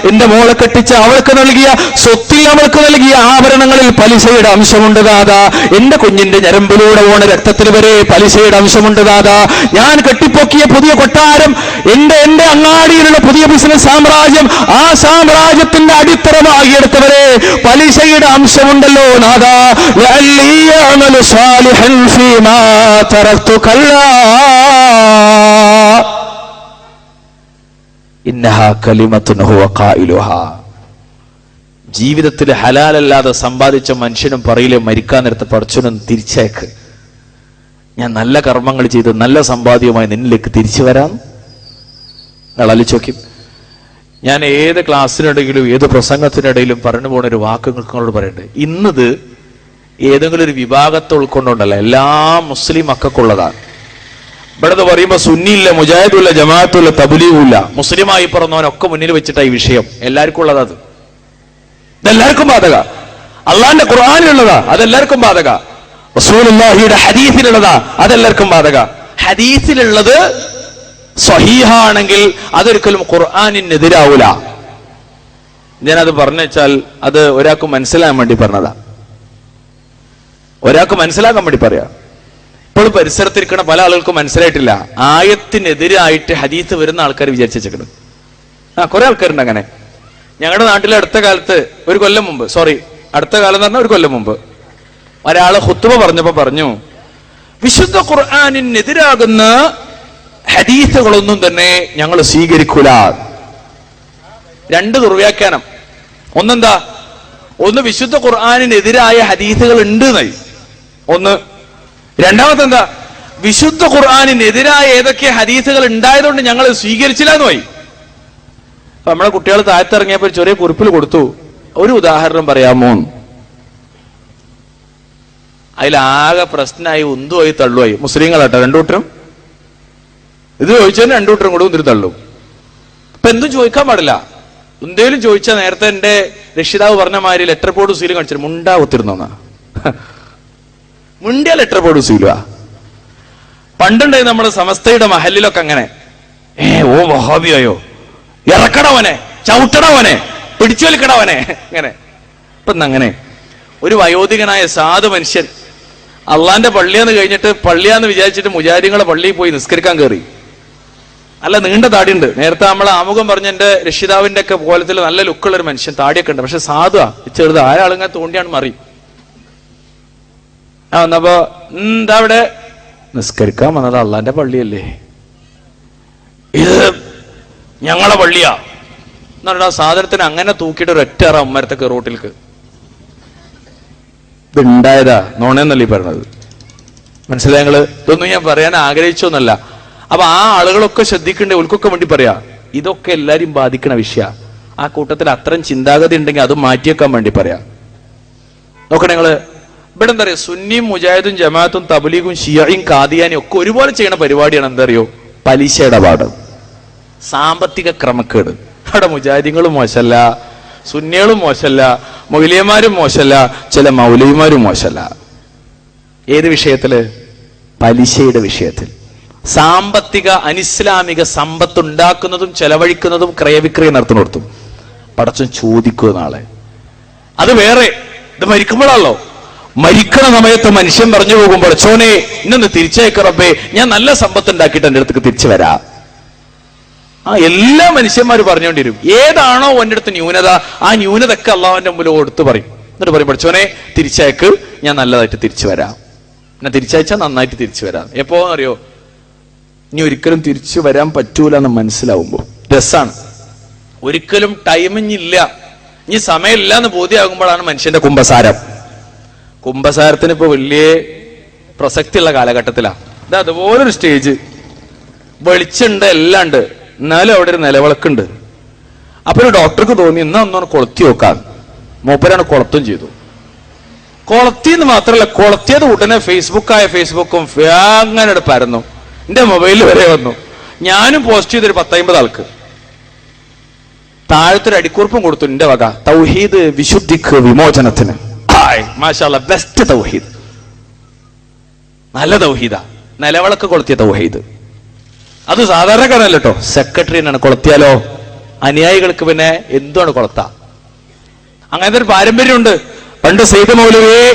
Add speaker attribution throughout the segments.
Speaker 1: എന്റെ മോളെ കെട്ടിച്ച അവൾക്ക് നൽകിയ സ്വത്തിൽ അവൾക്ക് നൽകിയ ആഭരണങ്ങളിൽ പലിശയുടെ അംശമുണ്ട് ദാദാ. എന്റെ കുഞ്ഞിന്റെ ഞരമ്പിലൂടെ ഓണ രക്തത്തിൽ വരെ പലിശയുടെ അംശമുണ്ട് ദാദാ. ഞാൻ കെട്ടിപ്പൊക്കിയ പുതിയ കൊട്ടാരം, എന്റെ അങ്ങാടിയിലുള്ള പുതിയ ബിസിനസ് സാമ്രാജ്യം, ആ സാമ്രാജ്യത്തിന്റെ അടിത്തറമാകിയെടുത്തവരെ പലിശയുടെ അംശമുണ്ടല്ലോ നാദാ. ജീവിതത്തിൽ ഹലാലല്ലാതെ സമ്പാദിച്ച മനുഷ്യനും പറയില്ലേ മരിക്കാൻ നേരത്തെ പടച്ചോനും തിരിച്ചേക്ക്, ഞാൻ നല്ല കർമ്മങ്ങൾ ചെയ്ത് നല്ല സമ്പാദ്യവുമായി നിന്നിലേക്ക് തിരിച്ചു വരാം. നിങ്ങൾ ആലോചിക്കും, ഞാൻ ഏത് ക്ലാസ്സിനിടയിലും ഏത് പ്രസംഗത്തിനിടയിലും പറഞ്ഞു പോണ ഒരു വാക്ക് നിങ്ങളോട് പറയണ്ടേ, ഇന്നത് ഏതെങ്കിലും ഒരു വിഭാഗത്തെ ഉൾക്കൊണ്ടുണ്ടല്ല, എല്ലാ മുസ്ലിം മക്കൾക്കുള്ളതാണ്. ഇവിടെ പറയുമ്പോ സുന്നിയില്ല, മുജാഹിദുല്ല, ജമാഅത്തുല്ല, തബ്ലീഗുല്ല, മുസ്ലിമായി പറഞ്ഞവനൊക്കെ മുന്നിൽ വെച്ചിട്ടാ ഈ വിഷയം. എല്ലാവർക്കും ഉള്ളതാ, അത് ഇതെല്ലാവർക്കും ബാധക. അള്ളാന്റെ ഖുർആനിലുള്ളതാ, അതെല്ലാവർക്കും ബാധക. റസൂലുള്ളാഹിയുടെ ഹദീസിലുള്ളതാ, അതെല്ലാവർക്കും ബാധക. ഹദീസിലുള്ളത് സ്വഹീഹാണെങ്കിൽ അതൊരിക്കലും ഖുർആനിനെതിരാവൂല. ഞാനത് പറഞ്ഞാൽ അത് ഒരാൾക്ക് മനസ്സിലാക്കാൻ വേണ്ടി പറഞ്ഞതാ, ഒരാൾക്ക് മനസ്സിലാക്കാൻ വേണ്ടി പറയാ. ഇപ്പോൾ പരിസരത്തിരിക്കുന്ന പല ആളുകൾക്കും മനസ്സിലായിട്ടില്ല. ആയത്തിനെതിരായിട്ട് ഹദീസ് വരുന്ന ആൾക്കാർ വിചാരിച്ചിരിക്കണം. കുറെ ആൾക്കാരുണ്ട് അങ്ങനെ. ഞങ്ങളുടെ നാട്ടിലെ അടുത്ത കാലത്ത്, ഒരു കൊല്ലം മുമ്പ്, അടുത്ത കാലം എന്ന് പറഞ്ഞാൽ ഒരു കൊല്ലം മുമ്പ്, ഒരാള് ഖുത്ബ പറഞ്ഞപ്പോ പറഞ്ഞു, വിശുദ്ധ ഖുർആനിനെതിരാകുന്ന ഹദീസുകളൊന്നും തന്നെ ഞങ്ങൾ സ്വീകരിക്കൂല. രണ്ട് ദുർവ്യാഖ്യാനം. ഒന്നെന്താ, ഒന്ന് വിശുദ്ധ ഖുർആനിനെതിരായ ഹദീസുകൾ ഉണ്ട് എന്നായി ഒന്ന്. രണ്ടാമത്തെ എന്താ, വിശുദ്ധ ഖുർആനിനെതിരായ ഏതൊക്കെ ഹദീസുകൾ ഉണ്ടായതുകൊണ്ട് ഞങ്ങൾ സ്വീകരിച്ചില്ല എന്ന് പോയി. അപ്പൊ നമ്മളെ കുട്ടികൾ താഴത്തിറങ്ങിയപ്പോൾ ചെറിയ കുറിപ്പിൽ കൊടുത്തു, ഒരു ഉദാഹരണം പറയാമോ? അതിലാകെ പ്രശ്നമായി, ഉന്തുമായി തള്ളുമായി. മുസ്ലിങ്ങളാട്ടോ രണ്ടൂട്ടരും. ഇത് ചോദിച്ചതിന് രണ്ടൂട്ടരും കൂടെ ഒന്നിരി തള്ളും. ഇപ്പൊ എന്തും ചോദിക്കാൻ പാടില്ല. എന്തേലും ചോദിച്ചാൽ നേരത്തെ എന്റെ രക്ഷിതാവ് പറഞ്ഞ മാതിരി ലെറ്റർ ബോർഡ് സീല് കാണിച്ചിട്ട് മുണ്ടാ ഒത്തിരുന്നോന്നാ. മുണ്ടിയ ലെറ്റർ ബോർഡ് സീലുവാ. പണ്ടുണ്ടായി നമ്മുടെ സമസ്തയുടെ മഹലിലൊക്കെ അങ്ങനെ, ഓ വഹാബിയായോ, ഇറക്കടവനെ, ചവിട്ടടവനെ, പിടിച്ചു വലിക്കടവനെ, അങ്ങനെ. ഇപ്പൊ അങ്ങനെ ഒരു വയോധികനായ സാധു മനുഷ്യൻ അള്ളാന്റെ പള്ളിയാന്ന് കഴിഞ്ഞിട്ട് പള്ളിയാന്ന് വിചാരിച്ചിട്ട് മുജാഹിദീങ്ങളെ പള്ളിയിൽ പോയി നിസ്കരിക്കാൻ കയറി. അല്ല, നീണ്ട താടിയുണ്ട്. നേരത്തെ നമ്മളെ ആമുഖം പറഞ്ഞ എന്റെ രക്ഷിതാവിന്റെ ഒക്കെ പോലത്തിൽ നല്ല ലുക്കുള്ള ഒരു മനുഷ്യൻ, താടിയൊക്കെ ഉണ്ട്, പക്ഷെ സാധുവാ, ചെറുത്. ആരാളിങ്ങനെ തോണ്ടിയാണ് മറി. വന്നപ്പോ എന്താ അവിടെ നിസ്കരിക്കാൻ വന്നത്? അള്ളാന്റെ പള്ളിയല്ലേ ഇത്, ഞങ്ങളെ പള്ളിയാ എന്ന് പറഞ്ഞാൽ സാധനത്തിന് അങ്ങനെ തൂക്കിയിട്ട് ഒരു ഒറ്റ അമ്മരത്തൊക്കെ റോട്ടിലേക്ക്. ഇതുണ്ടായതാ, നോണേന്നല്ലേ പറഞ്ഞത്. മനസ്സിലായ നിങ്ങള്? ഇതൊന്നും ഞാൻ പറയാൻ ആഗ്രഹിച്ചൊന്നല്ല. അപ്പൊ ആ ആളുകളൊക്കെ ശ്രദ്ധിക്കണ്ടേ, ഉൾക്കൊക്കെ വേണ്ടി പറയാ. ഇതൊക്കെ എല്ലാരും ബാധിക്കണ വിഷയ. ആ കൂട്ടത്തിൽ അത്തരം ചിന്താഗതി ഉണ്ടെങ്കിൽ അത് മാറ്റിയേക്കാൻ വേണ്ടി പറയാം. നോക്കണേ നിങ്ങള്, ഇവിടെ എന്താ പറയാ, സുന്നിയും മുജാഹിദും ജമാഅത്തും തബ്ലീഗും ഷിയയും ഖാദിയാനും ഒക്കെ ഒരുപോലെ ചെയ്യണ പരിപാടിയാണ് എന്താ അറിയോ? പലിശ ഇടപാട്, സാമ്പത്തിക ക്രമക്കേട്. അവിടെ മുജാഹിദീങ്ങളും മോശമല്ല, സുന്നികളും മോശമല്ല, മൗലിയമാരും മോശമല്ല, ചില മൗലവിമാരും മോശമല്ല. ഏത് വിഷയത്തില്? പലിശയുടെ വിഷയത്തിൽ. സാമ്പത്തിക അനിസ്ലാമിക സമ്പത്ത് ഉണ്ടാക്കുന്നതും ചെലവഴിക്കുന്നതും ക്രയവിക്രയം നടത്തുന്നിടത്തും പടച്ചൻ ചോദിക്കുക നാളെ. അത് വേറെ. ഇത് മരിക്കുമ്പോഴാണല്ലോ. മരിക്കണ സമയത്ത് മനുഷ്യൻ പറഞ്ഞു പോകും, പടച്ചോനെ ഇന്നൊന്ന് തിരിച്ചയക്ക റബ്ബേ, ഞാൻ നല്ല സമ്പത്ത് ഉണ്ടാക്കിയിട്ട് എന്റെ അടുത്തേക്ക് തിരിച്ചു വരാം. എല്ലാ മനുഷ്യന്മാരും പറഞ്ഞുകൊണ്ടിരും. ഏതാണോ എന്റെ അടുത്ത് ന്യൂനത, ആ ന്യൂനതൊക്കെ അള്ളാഹുവിന്റെ മുമ്പിൽ കൊടുത്ത് പറയും. എന്നിട്ട് പറയും, പഠിച്ചോനെ തിരിച്ചയക്ക്, ഞാൻ നല്ലതായിട്ട് തിരിച്ചു വരാം. ഞാൻ തിരിച്ചയച്ചാൽ നന്നായിട്ട് തിരിച്ചു വരാം. എപ്പോ അറിയോ? ഇനി ഒരിക്കലും തിരിച്ചു വരാൻ പറ്റൂല എന്ന് മനസ്സിലാവുമ്പോ. രസാണ്. ഒരിക്കലും ടൈമില്ല, ഇനി സമയമില്ല എന്ന് ബോധ്യമാകുമ്പോഴാണ് മനുഷ്യന്റെ കുമ്പസാരം. കുമ്പസാരത്തിന് ഇപ്പൊ വലിയ പ്രസക്തിയുള്ള കാലഘട്ടത്തിലാണ്. ഇത് അതുപോലൊരു സ്റ്റേജ്. വെളിച്ചുണ്ട്, എല്ലാം ഉണ്ട്, എന്നാലും അവിടെ ഒരു നിലവിളക്കുണ്ട്. അപ്പൊ ഒരു ഡോക്ടർക്ക് തോന്നി എന്നാ ഒന്നോന്ന് കൊളുത്തി നോക്കാൻ. മൂപ്പരാണ് കൊളത്തും ചെയ്തു. കൊളത്തിന്ന് മാത്രമല്ല, കൊളത്തിയത് ഉടനെ ഫേസ്ബുക്കും അങ്ങനെ പരന്നു. എന്റെ മൊബൈലിൽ വരെ വന്നു. ഞാനും പോസ്റ്റ് ചെയ്തൊരു 10-50 ആൾക്ക്. താഴത്തൊരു അടിക്കുറിപ്പും കൊടുത്തു, എന്റെ വക തൗഹീദ് വിശുദ്ധിക്ക് വിമോചനത്തിന്. മാഷാഅല്ലാഹ്, ബെസ്റ്റ് തൗഹീദ്, നല്ല തൗഹീദാ, നിലവിളക്ക് കൊളുത്തിയ തൗഹീദ്. അത് സാധാരണക്കാരനല്ല കേട്ടോ, സെക്രട്ടറിനാണ്. കൊളുത്തിയാലോ അനുയായികൾക്ക് പിന്നെ എന്താണ് കൊളത്ത. അങ്ങനത്തെ ഒരു പാരമ്പര്യമുണ്ട്. പണ്ട് സെയ്ദ് മൗലവിയെ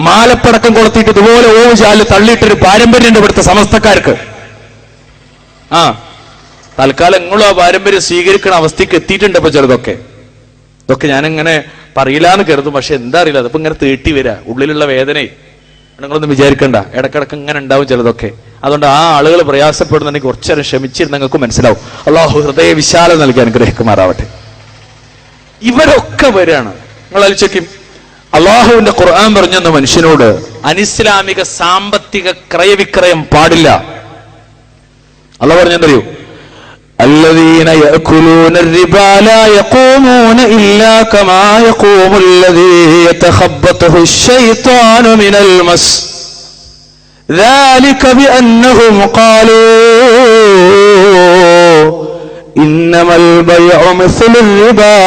Speaker 1: മാലപ്പടക്കം കൊളുത്തിയിട്ട് ഇതുപോലെ ഓജാല് തള്ളിയിട്ടൊരു പാരമ്പര്യമുണ്ട് ഇവിടുത്തെ സമസ്തക്കാർക്ക്. തൽക്കാലം നിങ്ങളും ആ പാരമ്പര്യം സ്വീകരിക്കുന്ന അവസ്ഥയ്ക്ക് എത്തിയിട്ടുണ്ട് ഇപ്പൊ ചെറുതൊക്കെ. ഇതൊക്കെ ഞാനിങ്ങനെ പറയില്ലാന്ന് കരുതും, പക്ഷെ എന്താ അറിയില്ല, അതിപ്പോ ഇങ്ങനെ തേട്ടി വരാ ഉള്ളിലുള്ള വേദനയെ. നിങ്ങളൊന്നും വിചാരിക്കണ്ട, ഇടക്കിടക്ക് ഇങ്ങനെ ഉണ്ടാവും ചിലതൊക്കെ. അതുകൊണ്ട് ആ ആളുകൾ പ്രയാസപ്പെടുന്നുണ്ടെങ്കിൽ കുറച്ചേരം ക്ഷമിച്ചിരുന്ന് നിങ്ങൾക്ക് മനസ്സിലാവും. അള്ളാഹു ഹൃദയ വിശാലം നൽകി അനുഗ്രഹിക്കുമാറാവട്ടെ. ഇവരൊക്കെ വരികയാണ്. നിങ്ങൾ അലിച്ചക്കും അള്ളാഹുവിന്റെ ഖുർആൻ പറഞ്ഞെന്ന മനുഷ്യനോട് അനിസ്ലാമിക സാമ്പത്തിക ക്രയവിക്രയം പാടില്ല. അള്ളാഹു പറഞ്ഞെന്തറിയോ? الذين يأكلون الربا لا يقومون إلا كما يقوم الذي يتخبطه الشيطان من المس ذلك بأنهم قالوا إنما البيع مثل الربا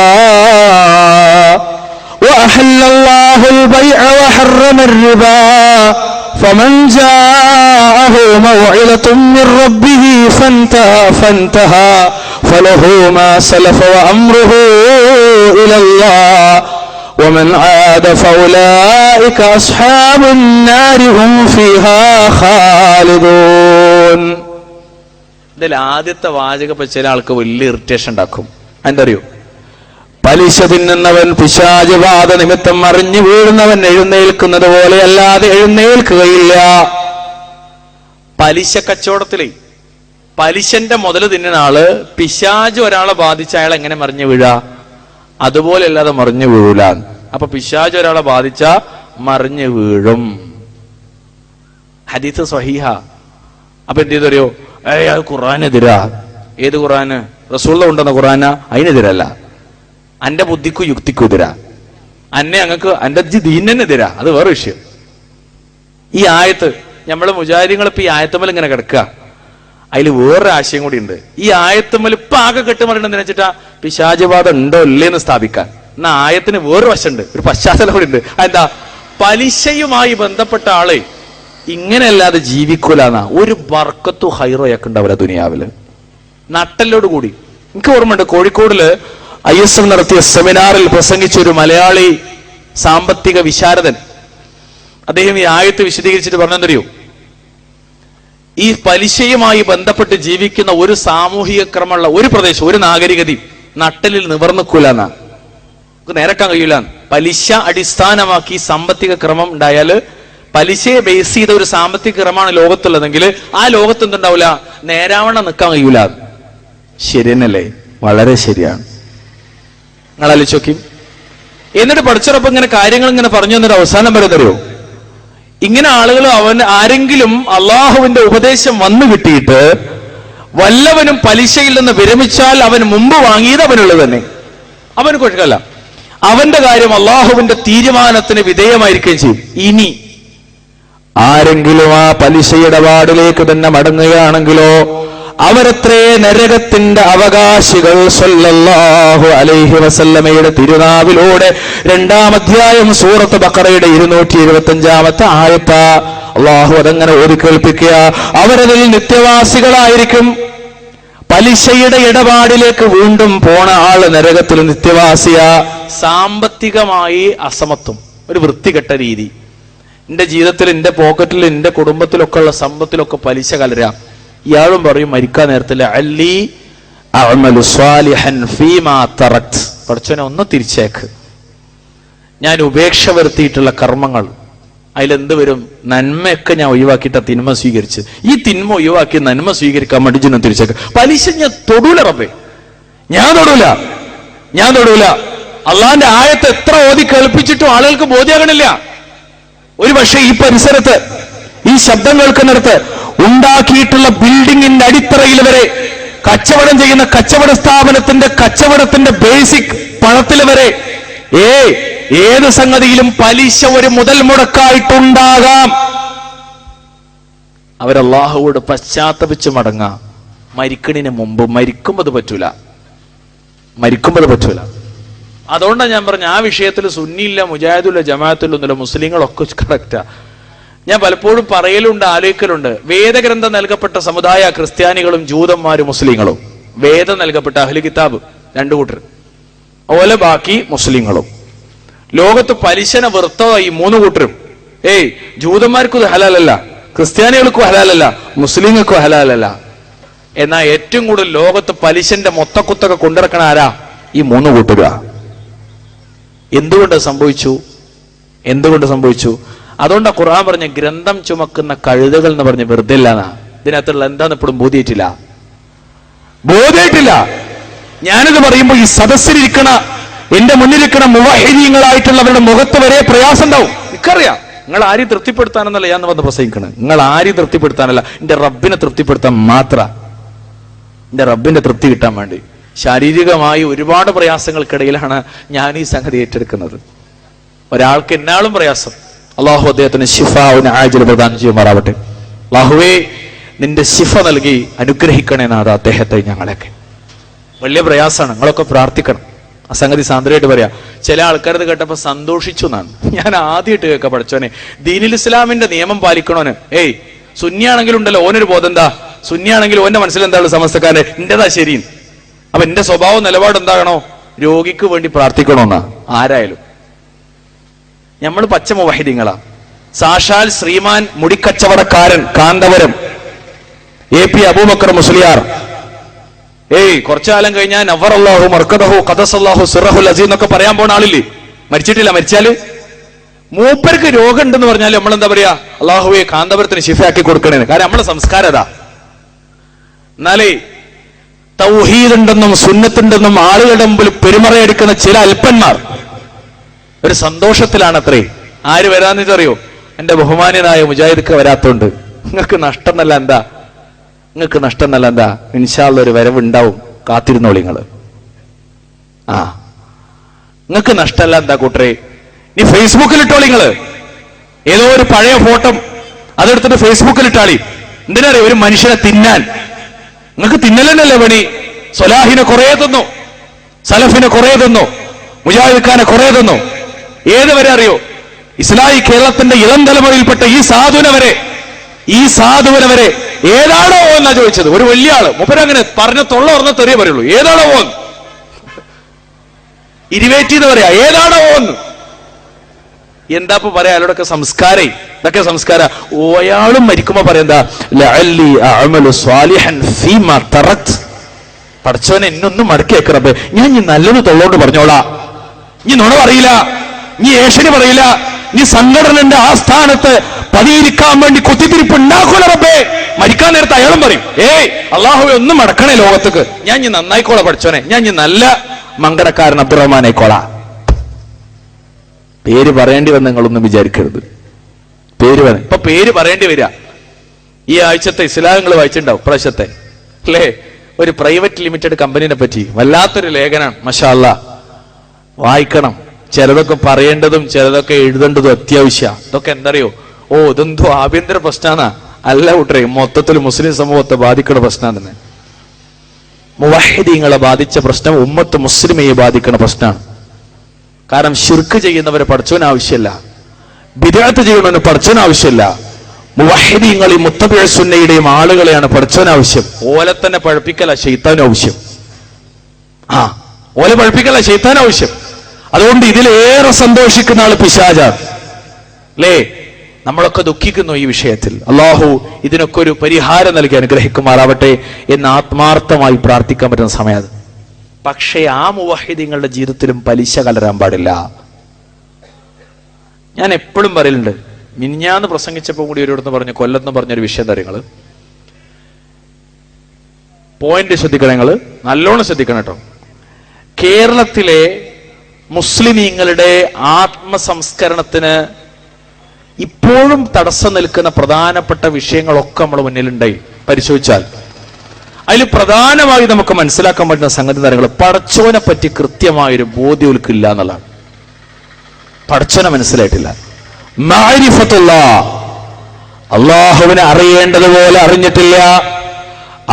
Speaker 1: وأحل الله البيع وحرم الربا فمن جاءه موعظة من ربه فانتهى فله ما سلف وأمره إلى الله ومن عاد فأولئك أصحاب النار هم فيها خالدون. ഇതിൽ ആദ്യത്തെ വാചകം ചില ആൾക്ക് വലിയ ഇറിറ്റേഷൻ ഉണ്ടാക്കും. എന്താ അറിയോ? പലിശ തിന്നുന്നവൻ പിശാചുബാധ നിമിത്തം മറിഞ്ഞു വീഴുന്നവൻ എഴുന്നേൽക്കുന്നത് പോലെ അല്ലാതെ എഴുന്നേൽക്കുകയില്ല. പലിശ കച്ചവടത്തിലെ പലിശന്റെ മുതൽ തിന്നുന്ന ആള് പിശാച് ഒരാളെ ബാധിച്ച അയാൾ എങ്ങനെ മറിഞ്ഞു വീഴ? അതുപോലെ അല്ലാതെ മറിഞ്ഞു വീഴൂല. അപ്പൊ പിശാച് ഒരാളെ ബാധിച്ച മറിഞ്ഞു വീഴും. ഹദീസ് സ്വഹീഹ. അപ്പൊ എന്ത് ചെയ്തറിയോ? അത് ഖുർആനെതിരാ. ഏത് ഖുർആന്? റസൂലുള്ള കൊണ്ടുവന്ന ഖുർആന? അതിനെതിരല്ല. അന്റെ ബുദ്ധിക്കും യുക്തിക്കും എതിരാ. അന്നെ അങ്ങക്ക് അന്റെ ദീനെതിരാ. അത് വേറെ വിഷയം. ഈ ആയത്ത് നമ്മള് മുജാഹിദീങ്ങൾ ഇപ്പൊ ഈ ആയത്തമ്മൽ ഇങ്ങനെ കിടക്കുക. അതിൽ വേറൊരു ആശയം കൂടി ഉണ്ട്. ഈ ആയത്തമ്മൽ ഇപ്പൊ ആകെ കെട്ടുമറിയണെന്ന് വെച്ചിട്ടാ പിശാചുബാധ ഉണ്ടോ ഇല്ലേന്ന് സ്ഥാപിക്കാൻ. എന്നാ ആയത്തിന് വേറൊരു വശമുണ്ട്, ഒരു പശ്ചാത്തലം കൂടി ഉണ്ട്. എന്താ? പലിശയുമായി ബന്ധപ്പെട്ട ആളെ ഇങ്ങനെയല്ലാതെ ജീവിക്കൂലെന്നാ. ഒരു ബർക്കത്തു ഹൈറോയൊക്കെ ഉണ്ടാവില്ല ദുനിയാവില്, നട്ടലോട് കൂടി. എനിക്ക് ഓർമ്മയുണ്ട്, കോഴിക്കോടില് ISM നടത്തിയ സെമിനാറിൽ പ്രസംഗിച്ച ഒരു മലയാളി സാമ്പത്തിക വിശാരദൻ, അദ്ദേഹം ഈ ആയത്ത് വിശദീകരിച്ചിട്ട് പറഞ്ഞെന്തറിയോ? ഈ പലിശയുമായി ബന്ധപ്പെട്ട് ജീവിക്കുന്ന ഒരു സാമൂഹിക ക്രമമുള്ള ഒരു പ്രദേശം, ഒരു നാഗരികതയും നട്ടലിൽ നിവർന്നിക്കൂലെന്നാ. നേരക്കാൻ കഴിയില്ല. പലിശ അടിസ്ഥാനമാക്കി സാമ്പത്തിക ക്രമം ഉണ്ടായാല്, പലിശയെ ബേസ് ചെയ്ത ഒരു സാമ്പത്തിക ക്രമമാണ് ലോകത്തുള്ളതെങ്കിൽ ആ ലോകത്ത് എന്തുണ്ടാവില്ല? നേരാവണ്ണം നിൽക്കാൻ കഴിയൂല. ശരിയെന്നല്ലേ? വളരെ ശരിയാണ്. നിങ്ങൾ ആലോചിച്ച്. എന്നിട്ട് പഠിച്ചറപ്പം ഇങ്ങനെ കാര്യങ്ങൾ ഇങ്ങനെ പറഞ്ഞു തന്നിട്ട് അവസാനം വരെ തരുമോ? ഇങ്ങനെ ആളുകൾ ആരെങ്കിലും അള്ളാഹുവിന്റെ ഉപദേശം വന്നു കിട്ടിയിട്ട് വല്ലവനും പലിശയിൽ നിന്ന് വിരമിച്ചാൽ അവൻ മുമ്പ് വാങ്ങിയത് അവനുള്ളത് തന്നെ, അവന് കുഴപ്പമില്ല. അവന്റെ കാര്യം അള്ളാഹുവിന്റെ തീരുമാനത്തിന് വിധേയമായിരിക്കുകയും ചെയ്യും. ഇനി ആരെങ്കിലും ആ പലിശ ഇടപാടിലേക്ക് തന്നെ മടങ്ങുകയാണെങ്കിലോ അവരത്രേ നരകത്തിന്റെ അവകാശികൾ. സല്ലല്ലാഹു അലൈഹി വസല്ലമയുടെ തിരുനാവിലൂടെ 2-ാം അധ്യായം സൂറത്ത് ബഖറയുടെ 275-ാമത്തെ ആയത്ത അള്ളാഹു അതങ്ങനെ ഓതി കേൾപ്പിക്കുക. അവരതിൽ നിത്യവാസികളായിരിക്കും. പലിശയുടെ ഇടപാടിലേക്ക് വീണ്ടും പോണ ആള് നരകത്തിൽ നിത്യവാസിയ. സാമ്പത്തികമായി അസമത്വം, ഒരു വൃത്തികെട്ട രീതി. എന്റെ ജീവിതത്തിൽ, എന്റെ പോക്കറ്റിൽ, എന്റെ കുടുംബത്തിലൊക്കെ ഉള്ള സമ്പത്തിലൊക്കെ പലിശ കലരാം. ഇയാളും പറയും മരിക്കാൻ നേരത്തിൽ അല്ലി അഅമലു സ്വാലിഹൻ ഫീമാ തറക്ത്, പഠിച്ചവനെ ഒന്ന് തിരിച്ചേക്ക്, ഞാൻ ഉപേക്ഷ വരുത്തിയിട്ടുള്ള കർമ്മങ്ങൾ അതിലെന്ത് വരും? നന്മയൊക്കെ ഞാൻ ഒഴിവാക്കിയിട്ട തിന്മ സ്വീകരിച്ച്, ഈ തിന്മ ഒഴിവാക്കി നന്മ സ്വീകരിക്കാൻ മടിച്ചൊന്നും തിരിച്ചേക്ക്. പലിശ ഞാൻ തൊടൂല റബ്ബേ, ഞാൻ തൊടൂല. അള്ളാന്റെ ആയത്ത് എത്ര ഓതി കേൾപ്പിച്ചിട്ടും ആളുകൾക്ക് ബോധ്യമാകണില്ല. ഒരു പക്ഷേ ഈ പരിസരത്ത്, ഈ ശബ്ദം കേൾക്കുന്നിടത്ത് ഉണ്ടാക്കിയിട്ടുള്ള ബിൽഡിങ്ങിന്റെ അടിത്തറയിൽ വരെ, കച്ചവടം ചെയ്യുന്ന കച്ചവട സ്ഥാപനത്തിന്റെ കച്ചവടത്തിന്റെ ബേസിക് പണത്തിൽ വരെ ഏത് സംഗതിയിലും പലിശ ഒരു മുതൽ മുടക്കായിട്ടുണ്ടാകാം. അവരല്ലാഹുവോട് പശ്ചാത്തപിച്ച് മടങ്ങാം. മരിക്കണിന് മുമ്പ്. മരിക്കുമ്പോൾ പറ്റൂല. അതുകൊണ്ടാണ് ഞാൻ പറഞ്ഞ ആ വിഷയത്തിൽ സുന്നിയില്ല, മുജാഹിദില്ല, ജമാഅത്തിലൊന്നുമില്ല, മുസ്ലിങ്ങളൊക്കെ കറക്റ്റാ. ഞാൻ പലപ്പോഴും പറയലുണ്ട്, ആലോചിക്കലുണ്ട്. വേദഗ്രന്ഥം നൽകപ്പെട്ട സമുദായ ക്രിസ്ത്യാനികളും ജൂതന്മാരും മുസ്ലിങ്ങളും, വേദം നൽകപ്പെട്ട അഹ്ലു കിതാബ് രണ്ടു കൂട്ടർ. അതുപോലെ ബാക്കി മുസ്ലിങ്ങളും. ലോകത്ത് പലിശനെ വെറുത്തോ ഈ മൂന്ന് കൂട്ടരും. ജൂതന്മാർക്കും ഇത് ഹലാലല്ല, ക്രിസ്ത്യാനികൾക്കും ഹലാലല്ല, മുസ്ലിങ്ങൾക്കും ഹലാലല്ല. എന്നാൽ ഏറ്റവും കൂടുതൽ ലോകത്ത് പലിശന്റെ മൊത്തക്കുത്തൊക്കെ കൊണ്ടിറക്കണ ആരാ? ഈ മൂന്ന് കൂട്ടരാ. എന്തുകൊണ്ട് സംഭവിച്ചു? അതുകൊണ്ടാ ഖുർആൻ പറഞ്ഞ ഗ്രന്ഥം ചുമക്കുന്ന കഴുതകൾ എന്ന് പറഞ്ഞ് വെറുതെ ഇല്ലാന്നാ. ഇതിനകത്തുള്ള എന്താന്ന് ഇപ്പോഴും ബോധിയിട്ടില്ല. ഞാനിത് പറയുമ്പോ ഈ സദസ്സിലിരിക്കണ, എന്റെ മുന്നിലിരിക്കണ മുവഹിദീങ്ങളായിട്ടുള്ളവരുടെ മുഖത്ത് വരെ പ്രയാസം ഉണ്ടാവും. എനിക്കറിയാം. നിങ്ങൾ ആരെയും തൃപ്തിപ്പെടുത്താനെന്നല്ല ഞാൻ വന്ന് പ്രസംഗിക്കണം. നിങ്ങൾ ആരെയും തൃപ്തിപ്പെടുത്താനല്ല, എന്റെ റബ്ബിനെ തൃപ്തിപ്പെടുത്താൻ മാത്ര, എന്റെ റബ്ബിന്റെ തൃപ്തി കിട്ടാൻ വേണ്ടി. ശാരീരികമായി ഒരുപാട് പ്രയാസങ്ങൾക്കിടയിലാണ് ഞാൻ ഈ സംഗതി ഏറ്റെടുക്കുന്നത്. ഒരാൾക്ക് എന്നാളും പ്രയാസം, അള്ളാഹു അദ്ദേഹത്തിന് ശിഫാഉൻ ആജിൽ പ്രദാനം ചെയ്യുമാറാവട്ടെ. അല്ലാഹുവേ, നിന്റെ ശിഫ നൽകി അനുഗ്രഹിക്കണേ നാഥ അദ്ദേഹത്തെ. ഞങ്ങളൊക്കെ വലിയ പ്രയാസമാണ്, നിങ്ങളൊക്കെ പ്രാർത്ഥിക്കണം. ആ സംഗതി സാന്ദ്രമായിട്ട് പറയാ. ചില ആൾക്കാരത് കേട്ടപ്പോ സന്തോഷിച്ചു എന്നാണ്. ഞാൻ ആദ്യമായിട്ട് കേൾക്കാം, പഠിച്ചോനെ ദീനുൽ ഇസ്ലാമിന്റെ നിയമം പാലിക്കണോന്. സുന്നിയാണെങ്കിലും ഉണ്ടല്ലോ ഓനൊരു ബോധം എന്താ, സുന്നിയാണെങ്കിലും ഓന്റെ മനസ്സിലെന്താണ് സമസ്തക്കാരൻ എന്റേതാ ശരി. അപ്പൊ എന്റെ സ്വഭാവം നിലപാട് എന്താകണോ? രോഗിക്ക് വേണ്ടി പ്രാർത്ഥിക്കണോന്നാ. ആരായാലും നമ്മൾ പച്ച മുവഹിദീങ്ങളാ. സാക്ഷാൽ ശ്രീമാൻ മുടിക്കച്ചവടക്കാരൻ കാന്തപുരം AP അബൂബക്കർ മുസ്ലിയാർ കുറച്ചു കാലം കഴിഞ്ഞാൽ നവറല്ലാഹു മർക്കദഹു ഖദസല്ലാഹു സിറഹുൽ അസീസ് എന്നൊക്കെ പറയാൻ പോണ ആളില്ലേ? മരിച്ചിട്ടില്ല. മരിച്ചാല് മൂപ്പർക്ക് രോഗം ഉണ്ടെന്ന് പറഞ്ഞാൽ നമ്മൾ എന്താ പറയാ? അള്ളാഹുവെ കാന്തപുരത്തിന് ശിഫയാക്കി കൊടുക്കണേന്ന്. കാരണം നമ്മളെ സംസ്കാരം അതാ. എന്നാലേ തൗഹീദ് ഉണ്ടെന്നും സുന്നത്തുണ്ടെന്നും ആളുകളുടെ മുമ്പിൽ പെരുമറയെടുക്കുന്ന ചില അല്പന്മാർ ഒരു സന്തോഷത്തിലാണത്രേ. ആര് വരാന്നിട്ടറിയോ? എന്റെ ബഹുമാന്യനായ മുജാഹിദ് വരാത്തോണ്ട്. നിങ്ങൾക്ക് നഷ്ടം എന്നല്ല എന്താ, ഇൻഷാ അല്ലാഹ് ഒരു വരവുണ്ടാവും, കാത്തിരുന്നോളി നിങ്ങള്. നിങ്ങൾക്ക് നഷ്ടമല്ല എന്താ കൂട്ടരെ? നീ ഫേസ്ബുക്കിൽ ഇട്ടോളി. നിങ്ങള് ഏതോ ഒരു പഴയ ഫോട്ടോ അതെടുത്തിട്ട് ഫേസ്ബുക്കിൽ ഇട്ടാളി. എന്തിനറിയോ? ഒരു മനുഷ്യനെ തിന്നാൻ. നിങ്ങൾക്ക് തിന്നലല്ലേ പണി? സ്വലാഹിനെ കുറെ തന്നു, സലഫിനെ കുറെ തന്നു, മുജാഹിദ് ഖാനെ കുറെ തന്നു. ഏതുവരെ അറിയോ? ഇസ്ലാഹി കേരളത്തിന്റെ ഇളം തലമുറയിൽപ്പെട്ട ഈ സാധുവിനെ വരെ ഏതാണോ എന്നാ ചോദിച്ചത്. ഒരു വലിയ ആള് മുപ്പര് അങ്ങനെ പറഞ്ഞ തൊള്ള പറഞ്ഞ തെറിയ പറയുള്ളൂ. ഏതാണോ ഓന്ന് ഇരുവേറ്റിന്ന് പറയാ. ഏതാണോ ഓന്ന് എന്താ ഇപ്പൊ പറയാ? അയാളോടൊക്കെ സംസ്കാരേ, ഇതൊക്കെ സംസ്കാര. ഓയാളും മരിക്കുമ്പോ പറയാ, പഠിച്ചവനെ എന്നൊന്നും മടക്കി വെക്കറബ്, ഞാൻ ഈ നല്ലത് തൊള്ളോണ്ട് പറഞ്ഞോളാ. നീ നുണ പറയില്ല, നീ ഏഷന് പറയില്ല, നീ സംഘടനന്റെ ആസ്ഥാനത്ത് പതിയിരിക്കാൻ വേണ്ടി കുത്തിത്തിരിപ്പ് ഉണ്ടാക്കൂല റബ്ബേ. മരിക്കാൻ നേരത്തെ അയാളും പറയും, അള്ളാഹുവെ ഒന്നും മടക്കണേ ലോകത്തേക്ക്, ഞാൻ ഇനി നന്നായിക്കോളാ പഠിച്ചോനെ, ഞാൻ ഇനി നല്ല മങ്കടക്കാരൻ അബ്ദുറഹ്മാൻ ആയിക്കോളാ. പേര് പറയേണ്ടി വന്ന നിങ്ങളൊന്നും വിചാരിക്കരുത്. പേര് പറയേണ്ടി വരിക. ഈ ആഴ്ചത്തെ ഇസ്ലാമങ്ങൾ വായിച്ചിട്ടുണ്ടാവും, പ്രാവശ്യത്തെ അല്ലേ? ഒരു പ്രൈവറ്റ് ലിമിറ്റഡ് കമ്പനിനെ പറ്റി വല്ലാത്തൊരു ലേഖനമാണ്. മാഷാ അല്ലാഹ്, വായിക്കണം. ചിലതൊക്കെ പറയേണ്ടതും ചിലതൊക്കെ എഴുതേണ്ടതും അത്യാവശ്യ. ഇതൊക്കെ എന്തറിയോ? ഇതെന്തോ ആഭ്യന്തര പ്രശ്നമാണ്. അല്ല കൂട്ടരെ, മൊത്തത്തിൽ മുസ്ലിം സമൂഹത്തെ ബാധിക്കുന്ന പ്രശ്നം തന്നെ. മുവഹിദീങ്ങളെ ബാധിച്ച പ്രശ്നം ഉമ്മത്ത് മുസ്ലിമയെ ബാധിക്കുന്ന പ്രശ്നമാണ്. കാരണം ശിർക്ക് ചെയ്യുന്നവരെ പഠിച്ചവൻ ആവശ്യമില്ല, ബിദ്അത്ത് ചെയ്യുന്നവന് പഠിച്ചവൻ ആവശ്യമില്ല. മുവഹിദീങ്ങളെയും മുത്തബിഅ സുന്നയുടെയും ആളുകളെയാണ് പഠിച്ചവൻ ആവശ്യം. ഓലെ തന്നെ പഴപ്പിക്കല ശൈത്താൻ ആവശ്യം. ഓലെ പഴപ്പിക്കല ശൈത്താൻ ആവശ്യം. അതുകൊണ്ട് ഇതിലേറെ സന്തോഷിക്കുന്ന ആള് പിശാചാണ് അല്ലേ? നമ്മളൊക്കെ ദുഃഖിക്കുന്നു ഈ വിഷയത്തിൽ. അള്ളാഹു ഇതിനൊക്കെ ഒരു പരിഹാരം നൽകി അനുഗ്രഹിക്കുമാറാവട്ടെ എന്ന് ആത്മാർത്ഥമായി പ്രാർത്ഥിക്കാൻ പറ്റുന്ന സമയം. പക്ഷേ ആ മുവഹിദീങ്ങളുടെ ജീവിതത്തിലും പലിശ കലരാൻ പാടില്ല. ഞാൻ എപ്പോഴും പറയലുണ്ട്, മിനിഞ്ഞാന്ന് പ്രസംഗിച്ചപ്പോൾ കൂടി ഒരിടത്ത് പറഞ്ഞു, കൊല്ലത്ത് പറഞ്ഞൊരു വിഷയം കാര്യങ്ങള് പോയിന്റ് ശ്രദ്ധിക്കണം, നിങ്ങള് നല്ലോണം ശ്രദ്ധിക്കണം കേട്ടോ. കേരളത്തിലെ മുസ്ലിമീങ്ങളുടെ ആത്മസംസ്കരണത്തിന് ഇപ്പോഴും തടസ്സം നിൽക്കുന്ന പ്രധാനപ്പെട്ട വിഷയങ്ങളൊക്കെ നമ്മുടെ മുന്നിലുണ്ടായി പരിശോധിച്ചാൽ അതിൽ പ്രധാനമായി നമുക്ക് മനസ്സിലാക്കാൻ പറ്റുന്ന സംഗതി കാര്യങ്ങൾ, പടച്ചോനെ പറ്റി കൃത്യമായൊരു ബോധ്യം ഇല്ല എന്നുള്ളതാണ്. പടച്ചോനെ മനസ്സിലായിട്ടില്ല. മഅരിഫത്തുല്ലാഹ്, അള്ളാഹുവിനെ അറിയേണ്ടതുപോലെ അറിഞ്ഞിട്ടില്ല.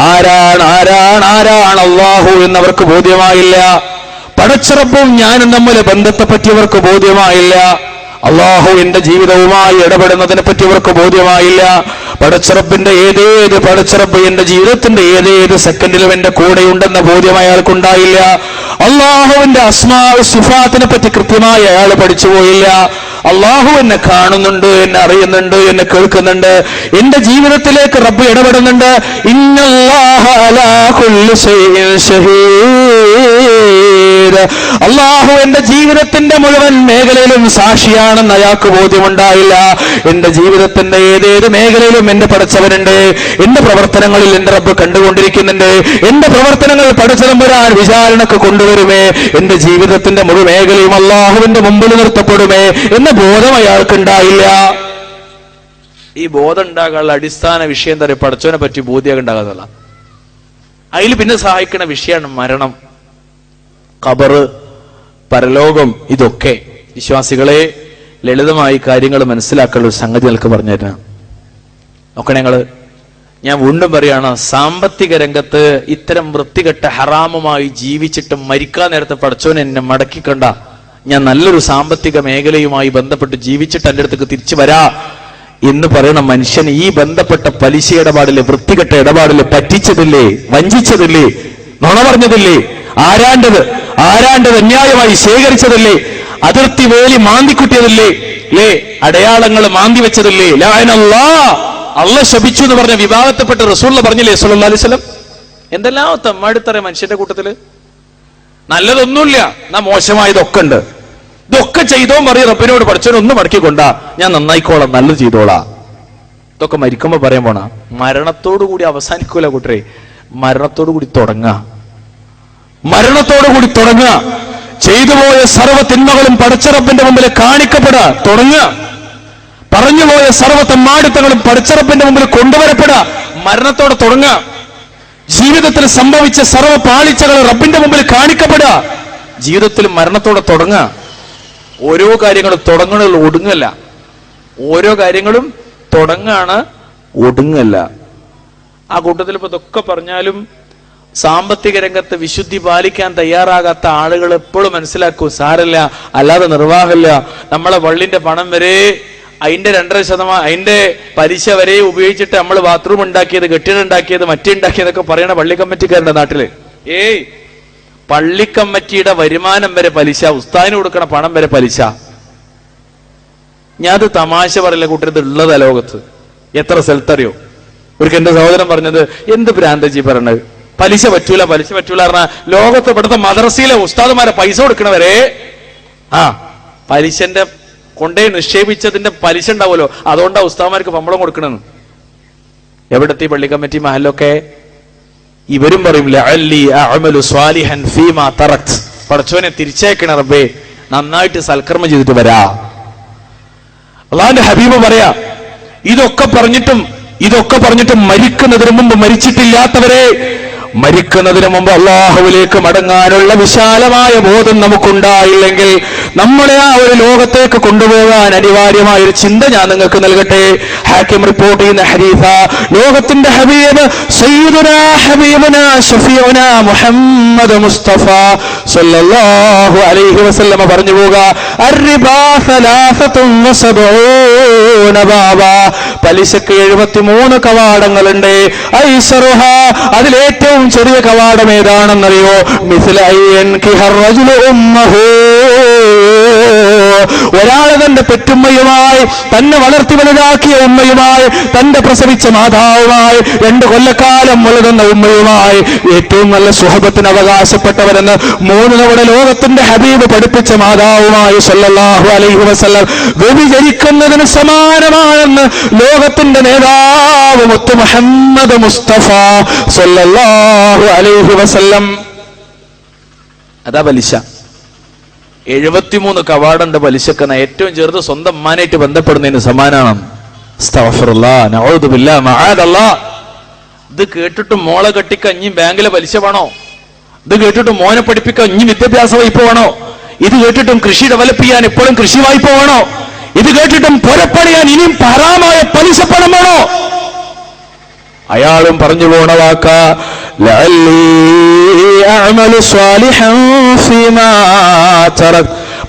Speaker 1: ആരാണ് അള്ളാഹു എന്നവർക്ക് ബോധ്യമായില്ല. പടച്ചറപ്പും ഞാനും തമ്മിലെ ബന്ധത്തെ പറ്റി അവർക്ക് ബോധ്യമായില്ല. അള്ളാഹു എന്റെ ജീവിതവുമായി ഇടപെടുന്നതിനെ പറ്റി അവർക്ക് ബോധ്യമായില്ല. പടച്ചറപ്പ് എന്റെ ജീവിതത്തിന്റെ ഏതേത് സെക്കൻഡിലും എന്റെ കൂടെയുണ്ടെന്ന ബോധ്യം അയാൾക്കുണ്ടായില്ല. അള്ളാഹുവിന്റെ അസ്മാ സിഫാത്തിനെ പറ്റി കൃത്യമായി അയാൾ പഠിച്ചു പോയില്ല. അള്ളാഹു എന്നെ കാണുന്നുണ്ട്, എന്നെ അറിയുന്നുണ്ട്, എന്നെ കേൾക്കുന്നുണ്ട്, എന്റെ ജീവിതത്തിലേക്ക് റബ്ബ് ഇടപെടുന്നുണ്ട്. ഇന്നല്ലാഹ അലാ കുല്ലി ശൈഇൻ ഷഹീദ്. അള്ളാഹു എന്റെ ജീവിതത്തിന്റെ മുഴുവൻ മേഖലയിലും സാക്ഷിയാണെന്ന് അയാൾക്ക് ബോധ്യമുണ്ടായില്ല. എന്റെ ജീവിതത്തിന്റെ ഏതേത് മേഖലയിലും എന്റെ പടച്ചവനുണ്ട്, എന്റെ പ്രവർത്തനങ്ങളിൽ എന്റെ റബ്ബ് കണ്ടുകൊണ്ടിരിക്കുന്നുണ്ട്, എന്റെ പ്രവർത്തനങ്ങൾ പടച്ചതമ്പുരാൻ വിചാരണക്ക് കൊണ്ടുവരുമേ, എന്റെ ജീവിതത്തിന്റെ മുഴുവൻ മേഖലയും അള്ളാഹുവിന്റെ മുമ്പിൽ നിർത്തപ്പെടുമേ എന്ന ബോധം അയാൾക്കുണ്ടായില്ല. ഈ ബോധം ഉണ്ടാകാനുള്ള അടിസ്ഥാന വിഷയം എന്താ പറയുക? പടച്ചവനെ പറ്റി ബോധ്യം ഉണ്ടാകാതല്ല. അതിൽ പിന്നെ സഹായിക്കുന്ന വിഷയമാണ് മരണം, ഖബറ്, പരലോകം. ഇതൊക്കെ വിശ്വാസികളെ ലളിതമായി കാര്യങ്ങൾ മനസ്സിലാക്കാനുള്ള ഒരു സംഗതി നിങ്ങൾക്ക് പറഞ്ഞു തരാം. നോക്കണേ നിങ്ങള്, ഞാൻ വീണ്ടും പറയാണ്, സാമ്പത്തിക രംഗത്ത് ഇത്തരം വൃത്തികെട്ട ഹറാമുമായി ജീവിച്ചിട്ട് മരിക്കാൻ നേരത്തെ പടച്ചോൻ എന്നെ മടക്കിക്കണ്ട, ഞാൻ നല്ലൊരു സാമ്പത്തിക മേഖലയുമായി ബന്ധപ്പെട്ട് ജീവിച്ചിട്ട് എൻ്റെ അടുത്തേക്ക് തിരിച്ചു വരാ എന്ന് പറയണ മനുഷ്യൻ ഈ ബന്ധപ്പെട്ട പലിശ ഇടപാടില്, വൃത്തികെട്ട ഇടപാടില് പറ്റിച്ചതില്ലേ, വഞ്ചിച്ചതില്ലേ, നുണ പറഞ്ഞതില്ലേ, ആരാണ്ടത് അന്യായമായി ശേഖരിച്ചതല്ലേ, അതിർത്തി വേലി മാന്തിക്കുട്ടിയതില്ലേ, അടയാളങ്ങൾ മാന്തി വെച്ചതില്ലേ, അള്ള ശപിച്ചു എന്ന് പറഞ്ഞ വിവാഹത്തെപ്പെട്ട് റസൂൽ പറഞ്ഞില്ലേ സല്ലല്ലാഹു അലൈഹി വസല്ലം. എന്തെല്ലാം തമ്മാടിത്തറ മനുഷ്യന്റെ കൂട്ടത്തില്. നല്ലതൊന്നുമില്ല, എന്നാ മോശമായതൊക്കെ ഉണ്ട്. ഇതൊക്കെ ചെയ്തോ പറയും റബ്ബിനോട്, പഠിച്ചവനൊന്നും മടക്കിക്കൊണ്ടാ, ഞാൻ നന്നായിക്കോളാം, നല്ലത് ചെയ്തോളാ. ഇതൊക്കെ മരിക്കുമ്പോ പറയാൻ പോണ, മരണത്തോടു കൂടി അവസാനിക്കൂല കൂട്ടരെ, മരണത്തോടു കൂടി തുടങ്ങുക. ചെയ്തുപോയ സർവ്വ തിന്മകളും പടച്ച റബ്ബിന്റെ മുമ്പിൽ കാണിക്കപ്പെടാ തുടങ്ങുക. പറഞ്ഞുപോയ സർവ്വ തെമ്മാടിത്തങ്ങളും പടച്ച റബ്ബിന്റെ മുമ്പിൽ കൊണ്ടുവരപ്പെടാ മരണത്തോടെ തുടങ്ങുക. ജീവിതത്തിൽ സംഭവിച്ച സർവ്വ പാളിച്ചകൾ റബ്ബിന്റെ മുമ്പിൽ കാണിക്കപ്പെടുക, ജീവിതത്തിൽ മരണത്തോടെ തുടങ്ങുക. ഓരോ കാര്യങ്ങളും തുടങ്ങുന്നത് ഒടുങ്ങല്ല, ഓരോ കാര്യങ്ങളും തുടങ്ങാണ്, ഒടുങ്ങല്ല. ആ കൂട്ടത്തിൽ ഇപ്പൊ ഇതൊക്കെ പറഞ്ഞാലും സാമ്പത്തിക രംഗത്ത് വിശുദ്ധി പാലിക്കാൻ തയ്യാറാകാത്ത ആളുകൾ എപ്പോഴും മനസ്സിലാക്കൂ, സാരല്ല, അല്ലാതെ നിർവാഹമില്ല. നമ്മളെ വള്ളിന്റെ പണം വരെ, അതിന്റെ 2.5%, അതിന്റെ പലിശ വരെ ഉപയോഗിച്ചിട്ട് നമ്മൾ ബാത്റൂം ഉണ്ടാക്കിയത്, കെട്ടിടം ഉണ്ടാക്കിയത്, മറ്റുണ്ടാക്കിയതൊക്കെ പറയണ പള്ളി കമ്മിറ്റിക്കാരുടെ നാട്ടില്. പള്ളി കമ്മിറ്റിയുടെ വരുമാനം വരെ പലിശ, ഉസ്താദിന് കൊടുക്കണ പണം വരെ പലിശ. ഞാനത് തമാശ പറയില്ല കൂട്ടരുത്, ഉള്ളതാ ലോകത്ത്. എത്ര സ്ഥലത്തറിയോ? ഒരിക്കൽ എന്റെ സഹോദരൻ പറഞ്ഞത്, എന്ത് ഭ്രാന്തജി പറഞ്ഞത്, പലിശ പറ്റൂല പറഞ്ഞ ലോകത്ത് ഇവിടുത്തെ മദ്രസയിലെ ഉസ്താദുമാരെ പൈസ കൊടുക്കണവരെ പലിശന്റെ കൊണ്ടേ നിക്ഷേപിച്ചതിന്റെ പലിശ ഉണ്ടാവുമല്ലോ, അതുകൊണ്ടാ ഉസ്താദുമാർക്ക് പമ്പളം കൊടുക്കണെന്ന്. എവിടത്തെ പള്ളി കമ്മിറ്റി മഹലൊക്കെ ഇവരും പറയും, പടച്ചോനെ തിരിച്ചയക്കണ റബ്ബേ, നന്നായിട്ട് സൽക്കർമ്മം ചെയ്തിട്ട് വരാ. അള്ളാഹുവിന്റെ ഹബീബ് പറയാ, ഇതൊക്കെ പറഞ്ഞിട്ടും മരിക്കുന്നതിന് മുമ്പ് മരിച്ചിട്ടില്ലാത്തവരെ, മരിക്കുന്നതിന് മുമ്പ് അള്ളാഹുവിലേക്ക് മടങ്ങാനുള്ള വിശാലമായ ബോധം നമുക്കുണ്ടായില്ലെങ്കിൽ നമ്മളെ ആ ഒരു ലോകത്തേക്ക് കൊണ്ടുപോകാൻ അനിവാര്യമായ ഒരു ചിന്ത ഞാൻ നിങ്ങൾക്ക് നൽകട്ടെ. ഹാക്കിം റിപ്പോർട്ട് ചെയ്യുന്ന ഹദീസ, ലോകത്തിന്റെ ഹബീബ് സയ്യിദുനാ ഹബീബുനാ ശഫീഉനാ മുഹമ്മദ് മുസ്തഫ സല്ലല്ലാഹു അലൈഹി വസല്ലം പറഞ്ഞു പോക, അർരിബാ 73 ബാബാ, പലിശക്ക് 73 കവാടങ്ങളുണ്ട്. ഐസറുഹ, അതിലേറ്റവും ചെറിയ കവാടം ഏതാണെന്നറിയോ? ഒരാള് തന്റെ പെറ്റുമ്മയുമായി, തന്നെ വളർത്തി വലുതാക്കിയ ഉമ്മയുമായി, തന്റെ പ്രസവിച്ച മാതാവുമായി, 2 കൊല്ലക്കാലം വളരുന്ന ഉമ്മയുമായി ഏറ്റവും നല്ല സുഹബത്തിന് അവകാശപ്പെട്ടവരെന്ന് 3 തവണ ലോകത്തിന്റെ ഹബീബ് പഠിപ്പിച്ച മാതാവുമായി സല്ലല്ലാഹു അലൈഹി വസല്ലം വ്യഭിചരിക്കുന്നതിന് സമാനമാണെന്ന് ലോകത്തിന്റെ നേതാവ് മുത്ത് മുഹമ്മദ് മുസ്തഫ സല്ലല്ലാഹു അലൈഹി വസല്ലം. അതാ പലിശ. 73 കവാടന്റെ പലിശക്കെന്ന ഏറ്റവും ചെറുത് സ്വന്തം ഉമ്മാനായിട്ട് ബന്ധപ്പെടുന്നതിന് സമാനാണ്. അസ്തഗ്ഫിറുല്ലാഹ്, നഊദു ബില്ലാഹ്, മആദല്ലാഹ്. ഇത് കേട്ടിട്ട് മോളെ കെട്ടിക്കാൻ ഇനി ബാങ്കിലെ പലിശ വേണോ? ഇത് കേട്ടിട്ട് മോനെ പഠിപ്പിക്കാൻ ഇനി വിദ്യാഭ്യാസ വായ്പ വേണോ? ഇത് കേട്ടിട്ടും കൃഷി ഡെവലപ്പ് ചെയ്യാൻ എപ്പോഴും കൃഷി വായ്പ വേണോ? ഇത് കേട്ടിട്ടും പുരപ്പണിയാൻ ഇനിയും ഹറാമായ പലിശ പണം വേണോ? അയാളും പറഞ്ഞു പോണ വാക്ക,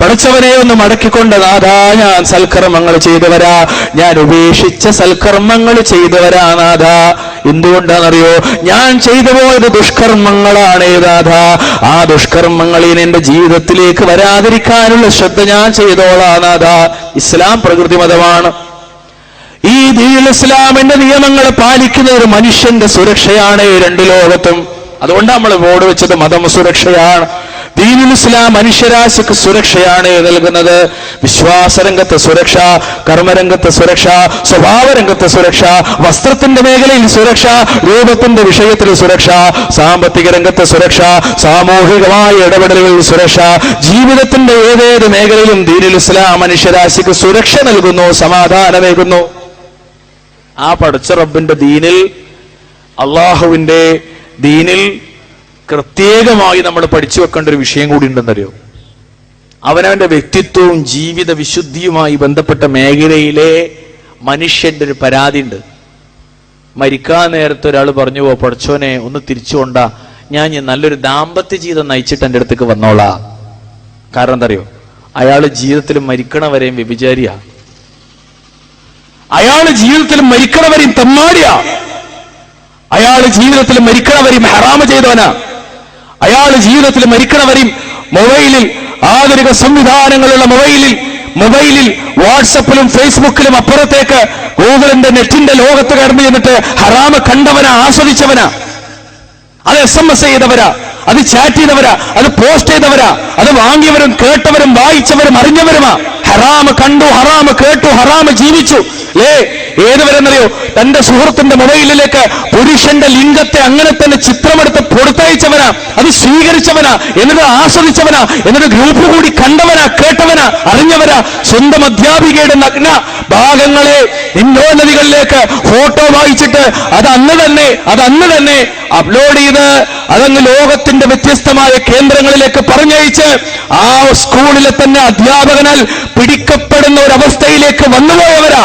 Speaker 1: പഠിച്ചവനെ ഒന്ന് മടക്കിക്കൊണ്ട് നാഥാ, ഞാൻ സൽക്കർമ്മങ്ങൾ ചെയ്തു വരാ, ഞാൻ ഉപേക്ഷിച്ച സൽക്കർമ്മങ്ങൾ ചെയ്തു വരാ നാഥാ എന്തുകൊണ്ടാണെന്നറിയോ? ഞാൻ ചെയ്തു പോയത് ദുഷ്കർമ്മങ്ങളാണ് നാഥ. ആ ദുഷ്കർമ്മങ്ങൾ ഇനി എന്റെ ജീവിതത്തിലേക്ക് വരാതിരിക്കാനുള്ള ശ്രദ്ധ ഞാൻ ചെയ്തോളാം നാഥ. ഇസ്ലാം പ്രകൃതി മതമാണ്. ഈ ദീനുൽ ഇസ്ലാമിന്റെ നിയമങ്ങൾ പാലിക്കുന്ന ഒരു മനുഷ്യന്റെ സുരക്ഷയാണ് രണ്ട് ലോകത്തും. അതുകൊണ്ടാണ് നമ്മൾ ബോർഡ് വെച്ചത് മതം സുരക്ഷയാണ്. ദീനുൽ ഇസ്ലാം മനുഷ്യരാശിക്ക് സുരക്ഷയാണ് നൽകുന്നത്. വിശ്വാസരംഗത്തെ സുരക്ഷ, കർമ്മരംഗത്തെ സുരക്ഷ, സ്വഭാവരംഗത്തെ സുരക്ഷ, വസ്ത്രത്തിന്റെ മേഖലയിൽ സുരക്ഷ, രൂപത്തിന്റെ വിഷയത്തിൽ സുരക്ഷ, സാമ്പത്തിക രംഗത്തെ സുരക്ഷ, സാമൂഹികമായ ഇടപെടലുകളിൽ സുരക്ഷ, ജീവിതത്തിന്റെ ഏതേത് മേഖലയിലും ദീനുൽ ഇസ്ലാം മനുഷ്യരാശിക്ക് സുരക്ഷ നൽകുന്നു, സമാധാനമേകുന്നു. ആ പടച്ച റബ്ബിന്റെ ദീനിൽ, അള്ളാഹുവിന്റെ ദീനിൽ പ്രത്യേകമായി നമ്മൾ പഠിച്ചു വെക്കേണ്ട ഒരു വിഷയം കൂടി ഉണ്ടെന്നറിയോ? അവനവന്റെ വ്യക്തിത്വവും ജീവിത വിശുദ്ധിയുമായി ബന്ധപ്പെട്ട മേഖലയിലെ മനുഷ്യന്റെ ഒരു പരാതി ഉണ്ട്. മരിക്കാൻ നേരത്തെ ഒരാൾ പറഞ്ഞു, പോ പടച്ചോനെ ഒന്ന് തിരിച്ചുകൊണ്ടാ, ഞാൻ നല്ലൊരു ദാമ്പത്യ ജീവിതം നയിച്ചിട്ട് എൻ്റെ അടുത്തേക്ക് വന്നോളാ. കാരണം എന്താ അറിയോ? അയാൾ ജീവിതത്തിൽ മരിക്കണവരെയും വ്യഭിചാരിയാ, അയാൾ ജീവിതത്തിൽ മരിക്കണവരെയും തെമ്മാടിയാ, അയാൾ ജീവിതത്തിൽ മരിക്കണവരെയും ഹറാമ് ചെയ്തവനാ, അയാൾ ജീവിതത്തിൽ മരിക്കണവരെയും മൊബൈലിൽ, ആധുനിക സംവിധാനങ്ങളുള്ള മൊബൈലിൽ വാട്സപ്പിലും ഫേസ്ബുക്കിലും അപ്പുറത്തേക്ക് ഗൂഗിളിന്റെ നെറ്റിന്റെ ലോകത്ത് കടന്നു ചെന്നിട്ട് ഹറാമ് കണ്ടവനാ, ആസ്വദിച്ചവനാ. അത് SMS ചെയ്തവരാ, അത് ചാറ്റ് ചെയ്തവരാ, അത് പോസ്റ്റ് ചെയ്തവരാ, അത് വാങ്ങിയവരും കേട്ടവരും വായിച്ചവരും അറിഞ്ഞവരുമാ. ഹറാമ് കണ്ടു, ഹറാമ് കേട്ടു, ഹറാമ് ജീവിച്ചു. ഏതുവരെന്നറിയോ? തന്റെ സുഹൃത്തിന്റെ മൊബൈലിലേക്ക് പുരുഷന്റെ ലിംഗത്തെ അങ്ങനെ തന്നെ ചിത്രമെടുത്ത് കൊടുത്തയച്ചവനാ, അത് സ്വീകരിച്ചവനാ, എന്നിട്ട് ആസ്വദിച്ചവനാ, എന്നിട്ട് ഗ്രൂപ്പ് കൂടി കണ്ടവനാ, കേട്ടവനാ, അറിഞ്ഞവനാ. സ്വന്തം അധ്യാപികയുടെ നഗ്ന ഭാഗങ്ങളെ നിന്നോന്നതികളിലേക്ക് ഫോട്ടോ വായിച്ചിട്ട് അത് അന്ന് തന്നെ അപ്ലോഡ് ചെയ്ത് അതങ്ങ് ലോകത്തിന്റെ വ്യത്യസ്തമായ കേന്ദ്രങ്ങളിലേക്ക് പറഞ്ഞയച്ച് ആ സ്കൂളിലെ തന്നെ അധ്യാപകനാൽ പിടിക്കപ്പെടുന്ന ഒരവസ്ഥയിലേക്ക് വന്നുപോയവരാ.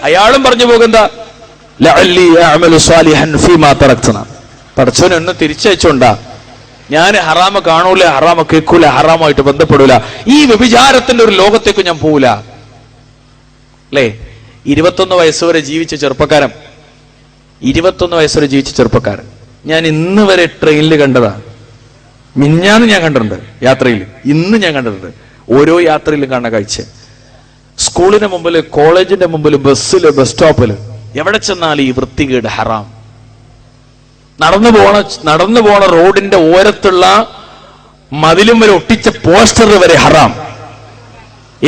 Speaker 1: അയാളും പറഞ്ഞു പോകുന്ന പടച്ചോനെ ഒന്ന് തിരിച്ചയച്ചോണ്ടാ, ഞാൻ ഹറാമ കാണൂല, ഹറാമ കേൾക്കൂല, ഹറാമായിട്ട് ബന്ധപ്പെടൂല, ഈ വ്യഭിചാരത്തിന്റെ ഒരു ലോകത്തേക്ക് ഞാൻ പോകൂല. അല്ലേ? 21 വയസ്സുവരെ ജീവിച്ച ചെറുപ്പക്കാരൻ, 21 വയസ്സുവരെ ജീവിച്ച ചെറുപ്പക്കാരൻ ഞാൻ ഇന്ന് വരെ ട്രെയിനിൽ കണ്ടതാ. മിഞ്ഞാന്ന് ഞാൻ കണ്ടിട്ടുണ്ട് യാത്രയിൽ, ഇന്ന് ഞാൻ കണ്ടിട്ടുണ്ട് ഓരോ യാത്രയിലും കാണുന്ന കാഴ്ച. സ്കൂളിന് മുമ്പിൽ, കോളേജിന്റെ മുമ്പിൽ, ബസ്സില്, ബസ് സ്റ്റോപ്പില്, എവിടെ ചെന്നാലും ഈ വൃത്തികേട്, ഹറാം. നടന്നു പോണ റോഡിന്റെ ഓരത്തുള്ള മതിലും വരെ ഒട്ടിച്ച പോസ്റ്റർ വരെ ഹറാം.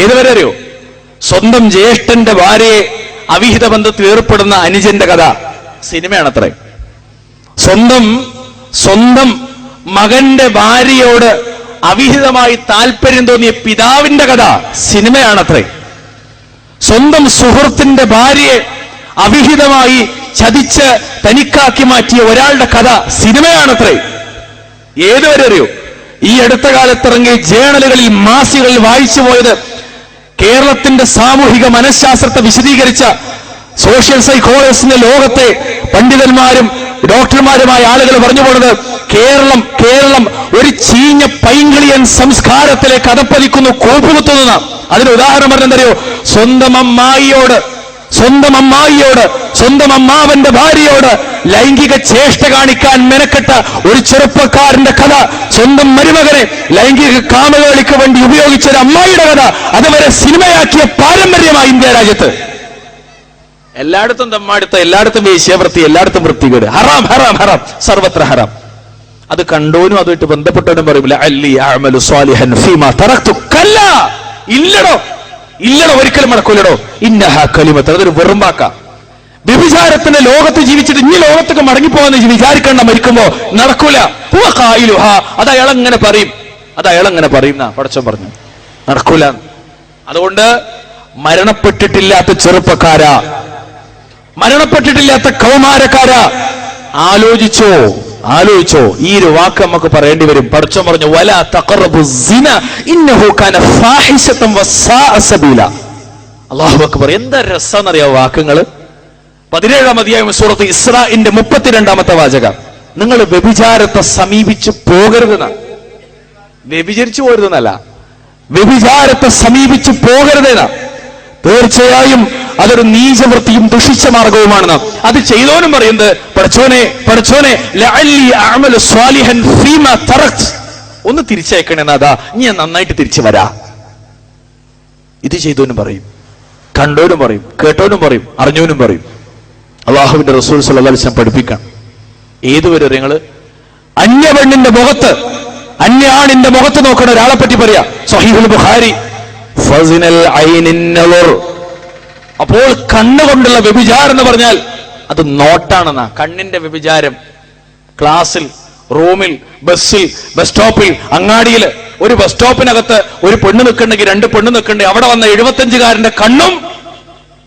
Speaker 1: ഏതുവരെ അറിയോ? സ്വന്തം ജ്യേഷ്ഠന്റെ ഭാര്യയെ അവിഹിത ബന്ധത്തിൽ ഏർപ്പെടുന്ന അനുജന്റെ കഥ സിനിമയാണത്രേ. സ്വന്തം മകന്റെ ഭാര്യയോട് അവിഹിതമായി താല്പര്യം തോന്നിയ പിതാവിന്റെ കഥ സിനിമയാണത്രേ. സ്വന്തം സുഹൃത്തിന്റെ ഭാര്യയെ അവിഹിതമായി ചതിച്ച് തനിക്കാക്കി മാറ്റിയ ഒരാളുടെ കഥ സിനിമയാണത്രേ. ഏതുവരെ അറിയോ? ഈ അടുത്ത കാലത്തിറങ്ങിയ ജേണലുകളിൽ, മാസികളിൽ വായിച്ചു പോയത് കേരളത്തിന്റെ സാമൂഹിക മനഃശാസ്ത്രത്തെ വിശദീകരിച്ച സോഷ്യൽ സൈക്കോളജിസ്റ്റിന്റെ ലോകത്തെ പണ്ഡിതന്മാരും ഡോക്ടർമാരുമായ ആളുകൾ പറഞ്ഞു പോണത് കേരളം ഒരു ചീഞ്ഞ പൈങ്കിളിയൻ സംസ്കാരത്തിലേക്ക് അധപ്പതിക്കുന്നു, കോപ്പുകുത്തുന്ന. അതിന് ഉദാഹരണം പറഞ്ഞെന്തറിയോ? സ്വന്തം അമ്മായിയോട്, സ്വന്തം അമ്മാവന്റെ ഭാര്യയോട് ലൈംഗിക ചേഷ്ട കാണിക്കാൻ മെനക്കെട്ട ഒരു ചെറുപ്പക്കാരന്റെ കഥ, സ്വന്തം മരുമകനെ ലൈംഗിക കാമകളിക്ക് വേണ്ടി ഉപയോഗിച്ച ഒരു അമ്മായിയുടെ കഥ, അതുവരെ സിനിമയാക്കിയ പാരമ്പര്യമായി ഇന്ത്യ രാജ്യത്ത്. എല്ലായിടത്തും തമ്മാടുത്ത, എല്ലായിടത്തും വേശ്യാവൃത്തി, എല്ലായിടത്തും വൃത്തികേട്, ഹറാം ഹറാം ഹറാം, സർവത്ര ഹറാം. അത് കണ്ടോനും അതുമായിട്ട് ബന്ധപ്പെട്ടവനും പറയില്ല, ഇല്ലടോ, ഒരിക്കലും നടക്കൂലടോ. ഇന്നഹ കലിമത്ത്, അതൊരു വെറും വാക്ക. വ്യഭിചാരത്തിന്റെ ലോകത്ത് ജീവിച്ചിട്ട് ഇനി ലോകത്തൊക്കെ മടങ്ങിപ്പോവാന്ന് വിചാരിക്കണ്ട, മരിക്കുമ്പോ നടക്കൂല. അത് അയാളെങ്ങനെ പറയും എന്നാ പടച്ചോൻ പറഞ്ഞു, നടക്കൂല. അതുകൊണ്ട് മരണപ്പെട്ടിട്ടില്ലാത്ത ചെറുപ്പക്കാരാ, മരണപ്പെട്ടിട്ടില്ലാത്ത കൗമാരക്കാരാ, ആലോചിച്ചോ ഈ ഒരു വാക്ക് നമുക്ക് പറയേണ്ടി വരും. പടച്ചോൻ പറഞ്ഞു, വലാ തഖറബു സിന ഇന്നഹു കാന ഫാഹിശതൻ വസാഅ സബീല. അല്ലാഹു അക്ബർ. എന്താ രസമെന്നറിയോ വാക്കുകള്? 17-ാം അധ്യായം സൂറത്ത് ഇസ്രാഇന്റെ 32-ാമത്തെ വാചകം. നിങ്ങൾ വ്യഭിചാരത്തെ സമീപിച്ചു പോകരുതെന്ന, വ്യഭിചരിച്ചു പോകരുതെന്നല്ല, വ്യഭിചാരത്തെ സമീപിച്ചു പോകരുതെന്ന. തീർച്ചയായും അതൊരു നീചവൃത്തിയും ദുഷിച്ച മാർഗവുമാണെന്ന്. അത് ചെയ്തോനും പറയുന്നത് പഠിച്ചോനെ ലഅല്ലി അഅമലു സ്വാലിഹൻ ഫീമാ തറക്ത്, ഒന്ന് തിരിച്ചയക്കണേ നാഥാ, ഞാൻ നന്നായിട്ട് തിരിച്ചു വരാ. ഇത് ചെയ്തോനും പറയും, കണ്ടോനും പറയും, കേട്ടോനും പറയും, അറിഞ്ഞോനും പറയും. അള്ളാഹുവിന്റെ റസൂൽ സല്ലല്ലാഹു അലൈഹി വസല്ലം പഠിപ്പിക്കണം. ഏതുവരെ നിങ്ങള് അന്യ പെണ്ണിന്റെ മുഖത്ത്, അന്യ ആണിന്റെ മുഖത്ത് നോക്കണ ഒരാളെ പറ്റി പറയാ. സ്വഹീഹുൽ ബുഖാരി, ഫസിനൽ ഐനിൻ നളർ. അപ്പോൾ കണ്ണുകൊണ്ടുള്ള വ്യഭിചാരം എന്ന് പറഞ്ഞാൽ അത് നോട്ടാണെന്നാ. കണ്ണിന്റെ വ്യഭിചാരം ക്ലാസ്സിൽ, റൂമിൽ, ബസ്സിൽ, ബസ് സ്റ്റോപ്പിൽ, അങ്ങാടിയിൽ, ഒരു ബസ് സ്റ്റോപ്പിനകത്ത് ഒരു പെണ്ണ് നിൽക്കണ്ടെങ്കിൽ 2 പെണ്ണ് നിൽക്കണ്ടേ, അവിടെ വന്ന 75-കാരന്റെ കണ്ണും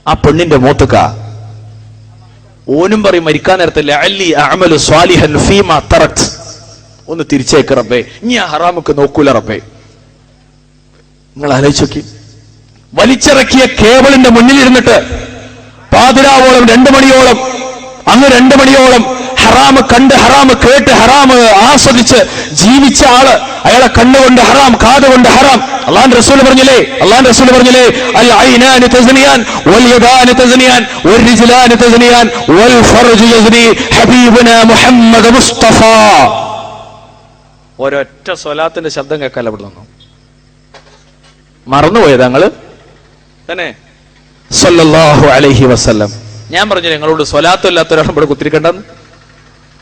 Speaker 1: ആ പെണ്ണിന്റെ മോത്തുക. ഓനും പറയും മരിക്കാൻ നേരത്തെ ലഅല്ലി അഅമലു സ്വാലിഹൻ ഫീമാ തറക്ത്, ഒന്ന് തിരിച്ചേക്ക് റബ്ബേ, ഇനി ആ ഹറാമൊക്കെ നോക്കൂല റബ്ബേ. നിങ്ങൾ ആലോചിച്ച്, വലിച്ചിറക്കിയ കേബിളിന്റെ മുന്നിലിരുന്നിട്ട് പാതിരാവോളം 2 മണിയോളം, അങ്ങ് 2 മണിയോളം ഹറാമ് കണ്ട്, ഹറാമ് കേട്ട്, ഹറാമ് ആസ്വദിച്ച് ജീവിച്ച ആള്, അയാളെ കണ്ണുകൊണ്ട് ഹറാം, കാതുകൊണ്ട് ഹറാം. അല്ലാഹുവിന്റെ റസൂൽ പറഞ്ഞില്ലേ അൽ ഐനാനി തസ്നിയാൻ വൽ യദാനി തസ്നിയാൻ വൽ റിജ്ലാനി തസ്നിയാൻ വൽ ഫർജു യസ്നി ഹബീബുനാ മുഹമ്മദ് മുസ്തഫ. ഒരൊറ്റ സ്വലാത്തിന്റെ ശബ്ദം കേൾക്കാല്ല ഇവിടെ നിന്നു. മറന്നുപോയത് ഞങ്ങള് തന്നെ സല്ലല്ലാഹു അലൈഹി വസല്ലം. ഞാൻ പറഞ്ഞു നിങ്ങളോട് സ്വലാത്ത് ഇല്ലാത്ത ഒരാളും ഇവിടെ കുത്തിരിക്കണ്ടെന്ന്.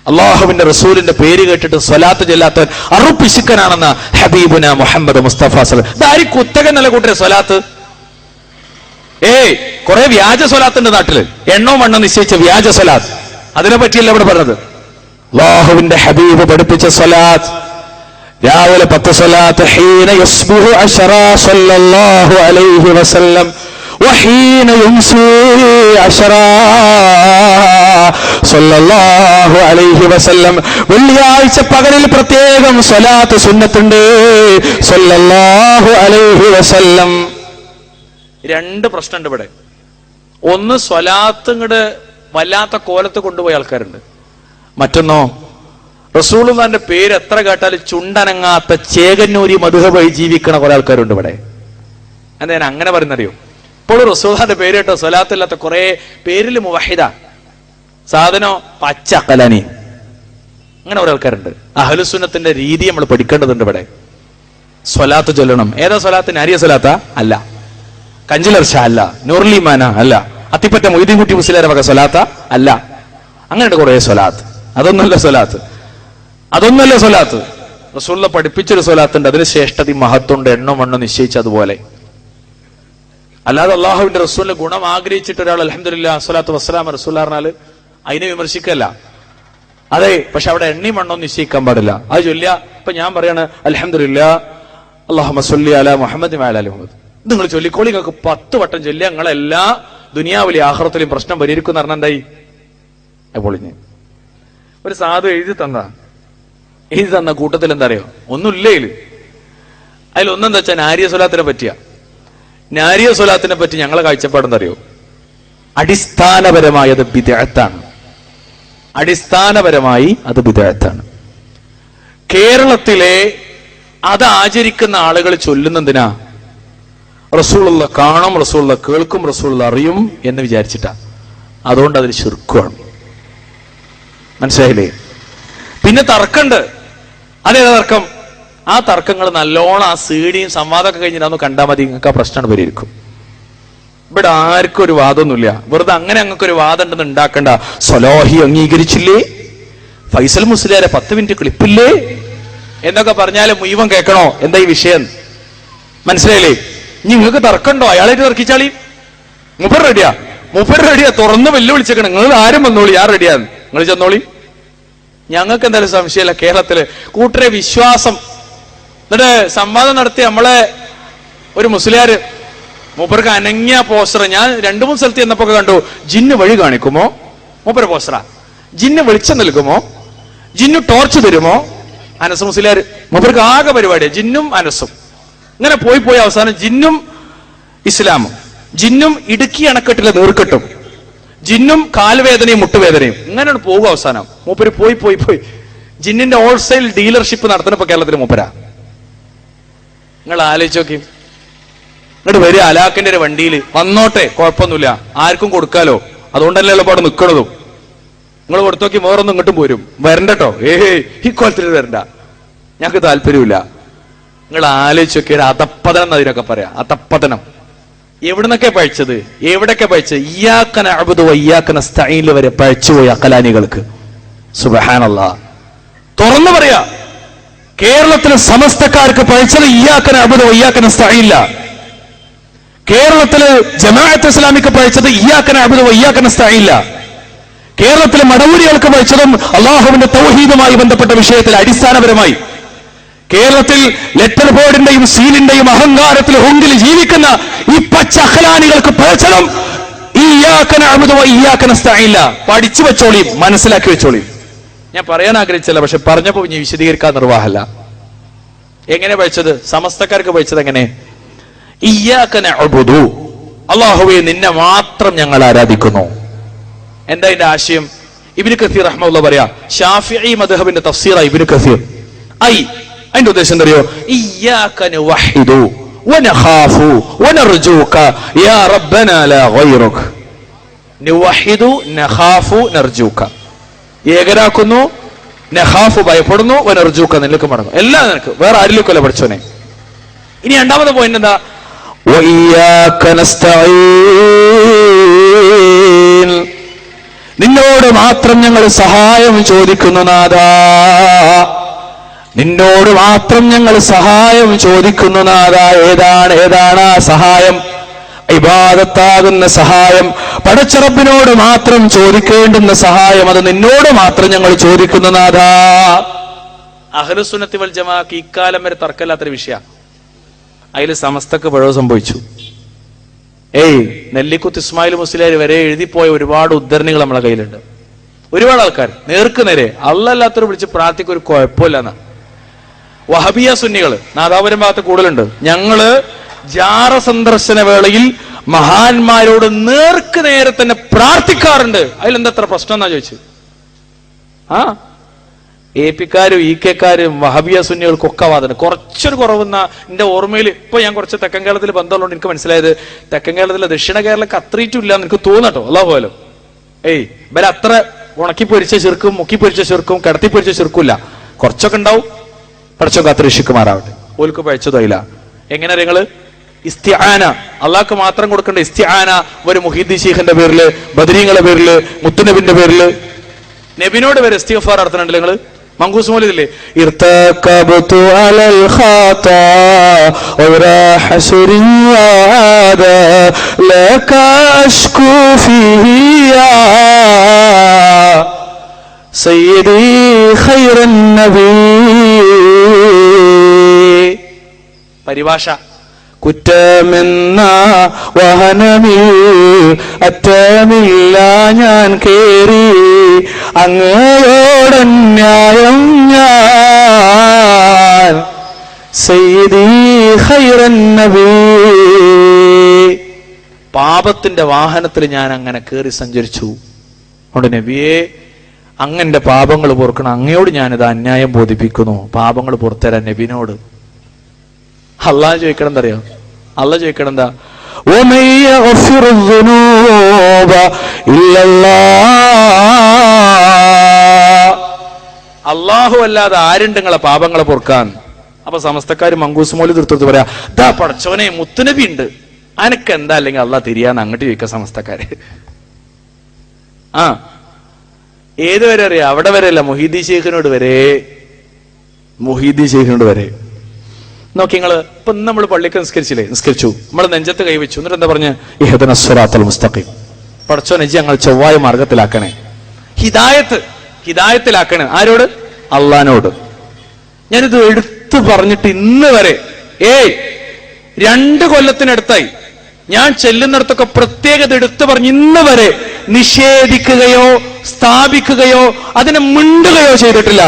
Speaker 1: അള്ളാഹുവിന്റെ റസൂലിന്റെ പേര് കേട്ടിട്ട് സ്വലാത്ത് ചെല്ലാത്തവൻ അറുപ്പിശുക്കനാണെന്ന ഹബീബുന മുഹമ്മദ് മുസ്തഫ സല്ലല്ലാഹു അലൈഹി വസല്ലം. ഇതാരി കുത്തകൻ നല്ല കൂട്ടരെ സ്വലാത്ത്. കുറെ വ്യാജ സ്വലാത്തിന്റെ നാട്ടില്, എണ്ണോ മണ്ണോ നിശ്ചയിച്ച വ്യാജ സ്വലാത്ത്, അതിനെ പറ്റിയല്ല ഇവിടെ പറഞ്ഞത്. അള്ളാഹുവിന്റെ ഹബീബ് പഠിപ്പിച്ച സ്വലാത്ത്, രാവിലെ 10 സ്വലാത്ത്, ഹീന യസ്ബിഹു അശറ സല്ലല്ലാഹു അലൈഹി വസല്ലം വഹീന യുംസി അശറ സല്ലല്ലാഹു അലൈഹി വസല്ലം. വെള്ളിയാഴ്ച പകലിൽ പ്രത്യേകം സ്വലാത്ത് സുന്നത്തുണ്ട് സല്ലല്ലാഹു അലൈഹി വസല്ലം. 2 പ്രശ്നമുണ്ട് ഇവിടെ. ഒന്ന്, സ്വലാത്ത് ഇങ്ങട് വല്ലാത്ത കോലത്ത് കൊണ്ടുപോയ ആൾക്കാരുണ്ട്. മറ്റൊന്നോ, റസൂലുള്ളാഹിന്റെ പേര് എത്ര കേട്ടാലും ചുണ്ടനങ്ങാത്ത ചേകന്നൂരി മധുഹബായി ജീവിക്കണ കുറെ ആൾക്കാരുണ്ട് ഇവിടെ. എന്താ ഞാൻ അങ്ങനെ പറയുന്നറിയോ? ഇപ്പോഴും റസൂലുള്ളാഹിന്റെ പേര് കേട്ടോ സ്വലാത്തില്ലാത്ത കുറെ പേരിൽ മുവഹിദ, സാധനോ പച്ചക്കലനി, അങ്ങനെ കുറെ ആൾക്കാരുണ്ട്. അഹ്ലുസുന്നത്തിന്റെ രീതി നമ്മൾ പഠിക്കേണ്ടതുണ്ട് ഇവിടെ. സ്വലാത്ത് ചൊല്ലണം. ഏതാ സ്വലാത്ത്? നാരിയ സ്വലാത്ത അല്ല, കഞ്ചിലർഷ അല്ല, നൂർലിമാന അല്ല, അത്തിപ്പറ്റ മൊയ്തീൻകുട്ടി മുസ്ലിയാരെ വക സ്വലാത്ത അല്ല. അങ്ങനെയുണ്ട് കുറെ സ്വലാത്ത്. അതൊന്നല്ല സ്വലാത്ത്. റസൂലുള്ള പഠിപ്പിച്ചൊരു സ്വലാത്തുണ്ട്, അതിന് ശ്രേഷ്ഠതയും മഹത്വമുണ്ട്, എണ്ണോ മണ്ണോ നിശ്ചയിച്ചതുപോലെ. അല്ലാതെ അള്ളാഹുവിന്റെ റസൂലിന്റെ ഗുണം ആഗ്രഹിച്ചിട്ട് ഒരാൾ അൽഹംദുലില്ലാഹ് സ്വലാത്തു വസ്സലാം റസൂൽ പറഞ്ഞാൽ അതിനെ വിമർശിക്കല്ല. അതെ, പക്ഷെ അവിടെ എണ്ണി മണ്ണോ നിശ്ചയിക്കാൻ പാടില്ല. അത് ചൊല്ലിയ ഇപ്പൊ ഞാൻ പറയാണ് അൽഹംദുലില്ലാഹ് അല്ലാഹുമ്മ സ്വല്ലി അലാ മുഹമ്മദ് വഅലാ ആലി മുഹമ്മദ്. നിങ്ങൾ ചൊല്ലിക്കോളി, നിങ്ങൾക്ക് 10 വട്ടം ചൊല്ലിയ നിങ്ങളെല്ലാ ദുനിയാവിലെ ആഖിറത്തിലെയും പ്രശ്നം പരിഹരിക്കും എന്ന് പറഞ്ഞാൽ എന്തായി? പൊളിഞ്ഞ്. ഒരു സാധു എഴുതി തന്ന കൂട്ടത്തിൽ എന്താ അറിയോ? ഒന്നുമില്ലേ അതിലൊന്നെന്താ വെച്ചാൽ നാരിയ സ്വലാത്തിനെ പറ്റിയ. നാരിയ സ്വലാത്തിനെ പറ്റി ഞങ്ങളെ കാഴ്ചപ്പാടെന്തറിയോ? അടിസ്ഥാനപരമായി അത് ബിദ്അത്താണ്. കേരളത്തിലെ അത് ആചരിക്കുന്ന ആളുകൾ ചൊല്ലുന്നതിനാ റസൂലുള്ള കാണും, റസൂലുള്ള കേൾക്കും, റസൂലുള്ള അറിയും എന്ന് വിചാരിച്ചിട്ടാ. അതുകൊണ്ട് അതിൽ ശിർക്കാണ്. മനസ്സിലായില്ലേ? പിന്നെ തർക്കമുണ്ട്. അതേതാ തർക്കം? ആ തർക്കങ്ങൾ നല്ലോണം ആ സീഡിയും സംവാദമൊക്കെ കഴിഞ്ഞിട്ട് കണ്ടാൽ മതി, നിങ്ങൾക്ക് ആ പ്രശ്നമാണ് പരിഹരിക്കും. ഇവിടെ ആർക്കും ഒരു വാദമൊന്നുമില്ല. വെറുതെ അങ്ങനെ അങ്ങക്കൊരു വാദം ഉണ്ടെന്ന് ഉണ്ടാക്കണ്ട. സ്വലാഹി അംഗീകരിച്ചില്ലേ, ഫൈസൽ മുസ്ലിയാരെ 10 മിനിറ്റ് ക്ലിപ്പില്ലേ എന്നൊക്കെ പറഞ്ഞാല് മുഴുവൻ കേൾക്കണോ? എന്താ ഈ വിഷയം? മനസ്സിലായില്ലേ? നിങ്ങൾക്ക് തർക്കമുണ്ടോ? അയാളായിട്ട് തർക്കിച്ചാളി. മൂപ്പർ റെഡിയാ, തുറന്ന് വെല്ലുവിളിച്ചേക്കണം. നിങ്ങൾ ആരും വന്നോളി, ഞാൻ റെഡിയാന്ന്, നിങ്ങൾ ചെന്നോളി. ഞങ്ങൾക്ക് എന്തായാലും സംശയമില്ല. കേരളത്തില് കൂട്ടരെ വിശ്വാസം. എന്നിട്ട് സംവാദം നടത്തി നമ്മളെ ഒരു മുസ്ലിയാര്, മൂപ്പർക്ക് അനങ്ങിയ പോസ്റ്റർ, ഞാൻ 2-3 സ്ഥലത്ത് ചെന്നപ്പോ കണ്ടു. ജിന്ന് വഴി കാണിക്കുമോ? മൂപ്പര പോസ്റ്ററാ. ജിന്ന് വെളിച്ചം നൽകുമോ? ജിന്നു ടോർച്ച് തരുമോ? അനസ് മുസ്ലിയാർ. മൂപ്പർക്ക് ആകെ പരിപാടിയാ ജിന്നും അനസും. ഇങ്ങനെ പോയി അവസാനം ജിന്നും ഇസ്ലാമും, ജിന്നും ഇടുക്കി അണക്കെട്ടിലെ നീർക്കെട്ടും, ജിന്നും കാൽവേദനയും മുട്ടുവേദനയും, ഇങ്ങനെയാണ് പോകുക. അവസാനം മൂപ്പര് പോയി ജിന്നിന്റെ ഹോൾസെയിൽ ഡീലർഷിപ്പ് നടത്തുന്നപ്പോ കേരളത്തിൽ മൂപ്പരാ. നിങ്ങൾ ആലോചിച്ച് നോക്കി. ഇങ്ങോട്ട് വരിക അലാക്കിന്റെ ഒരു വണ്ടിയിൽ വന്നോട്ടെ, കുഴപ്പമൊന്നുമില്ല, ആർക്കും കൊടുക്കാലോ, അതുകൊണ്ടല്ലേ അവിടെ നിൽക്കണതും. നിങ്ങൾ കൊടുത്തു നോക്കി വേറൊന്നും ഇങ്ങോട്ടും പോരും, വരണ്ടട്ടോ, ഈ കോലത്തിൽ വരണ്ട, ഞങ്ങൾക്ക് താല്പര്യമില്ല. നിങ്ങൾ ആലോചിച്ച് നോക്കിയ അധപ്പതനം എന്നതിനൊക്കെ പറയാം. അധപ്പതനം എവിടുന്നൊക്കെ പഴിച്ചത്, എവിടൊക്കെ പഴിച്ചത്? ഇയ്യാക നഅ്ബുദു വ ഇയ്യാക നസ്തഈൻ വരെ പഴിച്ചുപോയി അഖലാനികൾക്ക്. സുബ്ഹാനല്ലാഹ്. തുറന്നു പറയാ, കേരളത്തിലെ സമസ്തക്കാർക്ക് പഴിച്ചത് ഇയ്യാക നഅ്ബുദു വ ഇയ്യാക നസ്തഈൻ. കേരളത്തില് ജമാഅത്ത് ഇസ്ലാമിക്ക് പഴിച്ചത് ഇയ്യാക നഅ്ബുദു വ ഇയ്യാക നസ്തഈൻ. കേരളത്തിലെ മടവൂരികൾക്ക് പഴിച്ചതും അള്ളാഹുവിന്റെ തൗഹീദുമായി ബന്ധപ്പെട്ട വിഷയത്തിൽ അടിസ്ഥാനപരമായി. കേരളത്തിൽ ലെറ്റർ ബോർഡിന്റെയും സീലിന്റെയും അഹങ്കാരത്തിൽ ഹുങ്കിൽ ജീവിക്കുന്ന ഈ പച്ച അഖലാനികൾക്ക് പഴിച്ചതും ഇയ്യാക നഅ്ബുദു വ ഇയ്യാക നസ്തഈൻ. പഠിച്ചു വെച്ചോളി, മനസ്സിലാക്കി വെച്ചോളി. ഞാൻ പറയാൻ ആഗ്രഹിച്ചല്ല, പക്ഷെ പറഞ്ഞപ്പോ ഇനി വിശദീകരിക്കാൻ നിർവാഹമല്ല. എങ്ങനെ പഴിച്ചത്? സമസ്തക്കാർക്ക് പഴിച്ചത് എങ്ങനെ? ഇയ്യാക നഅ്ബുദു, അല്ലാഹുവേ നിന്നെ മാത്രം ഞങ്ങൾ ആരാധിക്കുന്നു. എന്താ ഇതിന്റെ ആശയം? ഇബ്നു കസീർ റഹ്മത്തുള്ളാഹി പറയാ, ശാഫിഈ മദ്ഹബിന്റെ തഫ്സീറായി ഇബ്നു കസീർ. അതിന്റെ ഉദ്ദേശം എന്തറിയോ? ഇയ്യാക നവഹിദു വനഖാഫു വനർജൂക യാ റബ്ബനാ ലാ ഗൈറുക. നവഹിദു നഖാഫു നർജൂക, ഏകരാക്കുന്നു, നഖാഫു ഭയപ്പെടുന്നു, വനർജൂക നിനക്ക് മടങ്ങും, എല്ലാം നിനക്ക്, വേറെ ആരിലേക്കല്ല പഠിച്ചോനെ. ഇനി രണ്ടാമത്തെ പോയിന്റ് എന്താ? വഇയ്യാക നസ്തഈൻ, നിന്നോട് മാത്രം ഞങ്ങൾ സഹായം ചോദിക്കുന്നു നാഥാ, നിന്നോട് മാത്രം ഞങ്ങൾ സഹായം ചോദിക്കുന്നു നാഥാ. ഏതാണ് ആ സഹായം? ഇബാദത്താകുന്ന സഹായം, പടച്ച റബ്ബിനോട് മാത്രം ചോദിക്കേണ്ടുന്ന സഹായം, അത് നിന്നോട് മാത്രം ഞങ്ങൾ ചോദിക്കുന്നു നാഥാ. അഹ്ലുസുന്നത്തി വൽ ജമാഅക്ക് ഇക്കാലം വരെ തർക്കമില്ലാത്തൊരു വിഷയ. അതിൽ സമസ്തക്ക് പിഴവ് സംഭവിച്ചു. നെല്ലിക്കുത്ത് ഇസ്മായിൽ മുസ്ലിയാർ വരെ എഴുതിപ്പോയ ഒരുപാട് ഉദ്ധരണികൾ നമ്മളെ കയ്യിലുണ്ട്. ഒരുപാട് ആൾക്കാർ നേർക്ക് നേരെ അല്ലാത്തവർ വിളിച്ച് പ്രാർത്ഥിക്ക് ഒരു കുഴപ്പമില്ലെന്ന വഹബിയ സുന്നികള് നാദാപുരം ഭാഗത്ത് കൂടുതലുണ്ട്. ഞങ്ങള് ജാറ സന്ദർശന വേളയിൽ മഹാന്മാരോട് നേർക്ക് നേരെ തന്നെ പ്രാർത്ഥിക്കാറുണ്ട്. അതിലെന്തത്ര പ്രശ്നം എന്നാ ചോദിച്ചു. എ പിക്കാരും ഇ കെക്കാരും വഹബിയ സുന്നികൾക്കൊക്കെ വാദന കുറച്ചൊരു കുറവെന്ന എന്റെ ഓർമ്മയിൽ. ഇപ്പൊ ഞാൻ കുറച്ച് തെക്കൻ കേരളത്തിൽ ബന്ധമുള്ളതുകൊണ്ട് എനിക്ക് മനസ്സിലായത് തെക്കൻ കേരളത്തിലെ ദക്ഷിണ കേരളക്ക് അത്രയിട്ടും ഇല്ല എന്ന് എനിക്ക് തോന്നട്ടോ. അല്ലാഹു പോലും ഇവരെ അത്ര ഉണക്കി പൊരിച്ച ചെറുക്കും മുക്കി പൊരിച്ച ചെറുക്കും കിടത്തി പൊരിച്ച ചെറുക്കില്ല, കുറച്ചൊക്കെ ഉണ്ടാവും. പഠിച്ചൊക്കെ അത്ര ഇഷിക്കുമാറാവട്ടെ. ഓൽക്ക് പഴിച്ചതോയില്ല. എങ്ങനെ നിങ്ങള് ഇസ്തിആന അള്ളാഹ്ക്ക് മാത്രം കൊടുക്കേണ്ട ഇസ്തിആന ഒരു മുഹീദ്ദീൻ ശൈഖിന്റെ പേരില്, ബദരീങ്ങളുടെ പേരില്, മുത്തുനബിന്റെ പേരില്, നബിനോട് വരെ ഇസ്തിഗ്ഫാർ നടത്തുന്നുണ്ട്. നിങ്ങള് മങ്കൂസ് മൗലിദില്ലേ, ഇർതകബതു അലൽ ഖാതാ വറാഹ ശരീഅത ലക അഷ്കു ഫിഹിയാ സയ്യിദി ഖൈറൻ നബി. പരിഭാഷ: കുറ്റമെന്ന വഹനമിൽ അറ്റമില്ല ഞാൻ കേറി അങ്ങയോടന്യായം ഞാൻ സയ്യിദി ഖൈറൻ നബി. പാപത്തിന്റെ വാഹനത്തിൽ ഞാൻ അങ്ങനെ കേറി സഞ്ചരിച്ചു. അതുകൊണ്ട് നബിയെ അങ്ങന്റെ പാപങ്ങൾ പൊറുക്കണം, അങ്ങയോട് ഞാനിത് അന്യായം ബോധിപ്പിക്കുന്നു, പാപങ്ങൾ പുറത്തരാൻ നബിനോട്. അള്ളാഹ് ചോദിക്കണം എന്തറിയോ? അള്ളാഹ് ചോദിക്കണം എന്താ? അള്ളാഹു അല്ലാതെ ആരുണ്ട് നിങ്ങളെ പാപങ്ങളെ പൊറുക്കാൻ? അപ്പൊ സമസ്തക്കാര് മങ്കൂസ് മൗലിദ് എടുത്തു പറയാ, ദാ പടച്ചോനെ മുത്തുനബി ഉണ്ട്, അനക്ക് എന്താ അല്ലെങ്കിൽ അള്ളാഹ് തിരിയാന്ന് അങ്ങോട്ട് ചോദിക്ക സമസ്തക്കാര്. ഏതുവരെ അറിയാം? അവിടെ വരെ അല്ല, മുഹീദ്ദീൻ ശൈഖിനോട് വരെ, മുഹീദ്ദീൻ ശൈഖിനോട് വരെ. നോക്കി നിങ്ങള് ഇപ്പൊ നമ്മൾ പള്ളിക്ക് നിസ്കരിച്ചു, നമ്മൾ നെഞ്ചത്ത് കൈവച്ചു, എന്നിട്ട് എന്താ പറഞ്ഞ്? ഇഹ്ദിനസ് സിറാത്തൽ മുസ്തഖീം, പടച്ചോനെ ഞങ്ങൾ ചൊവ്വായ മാർഗത്തിലാക്കണേ, ഹിദായത്തിലാക്കണേ. ആരോട്? അള്ളാനോട്. ഞാനിത് എടുത്തു പറഞ്ഞിട്ട് ഇന്ന് വരെ 2 കൊല്ലത്തിനടുത്തായി ഞാൻ ചെല്ലുന്നിടത്തൊക്കെ പ്രത്യേകത എടുത്തു പറഞ്ഞ് ഇന്ന് വരെ നിഷേധിക്കുകയോ സ്ഥാപിക്കുകയോ അതിനെ മിണ്ടുകയോ ചെയ്തിട്ടില്ല.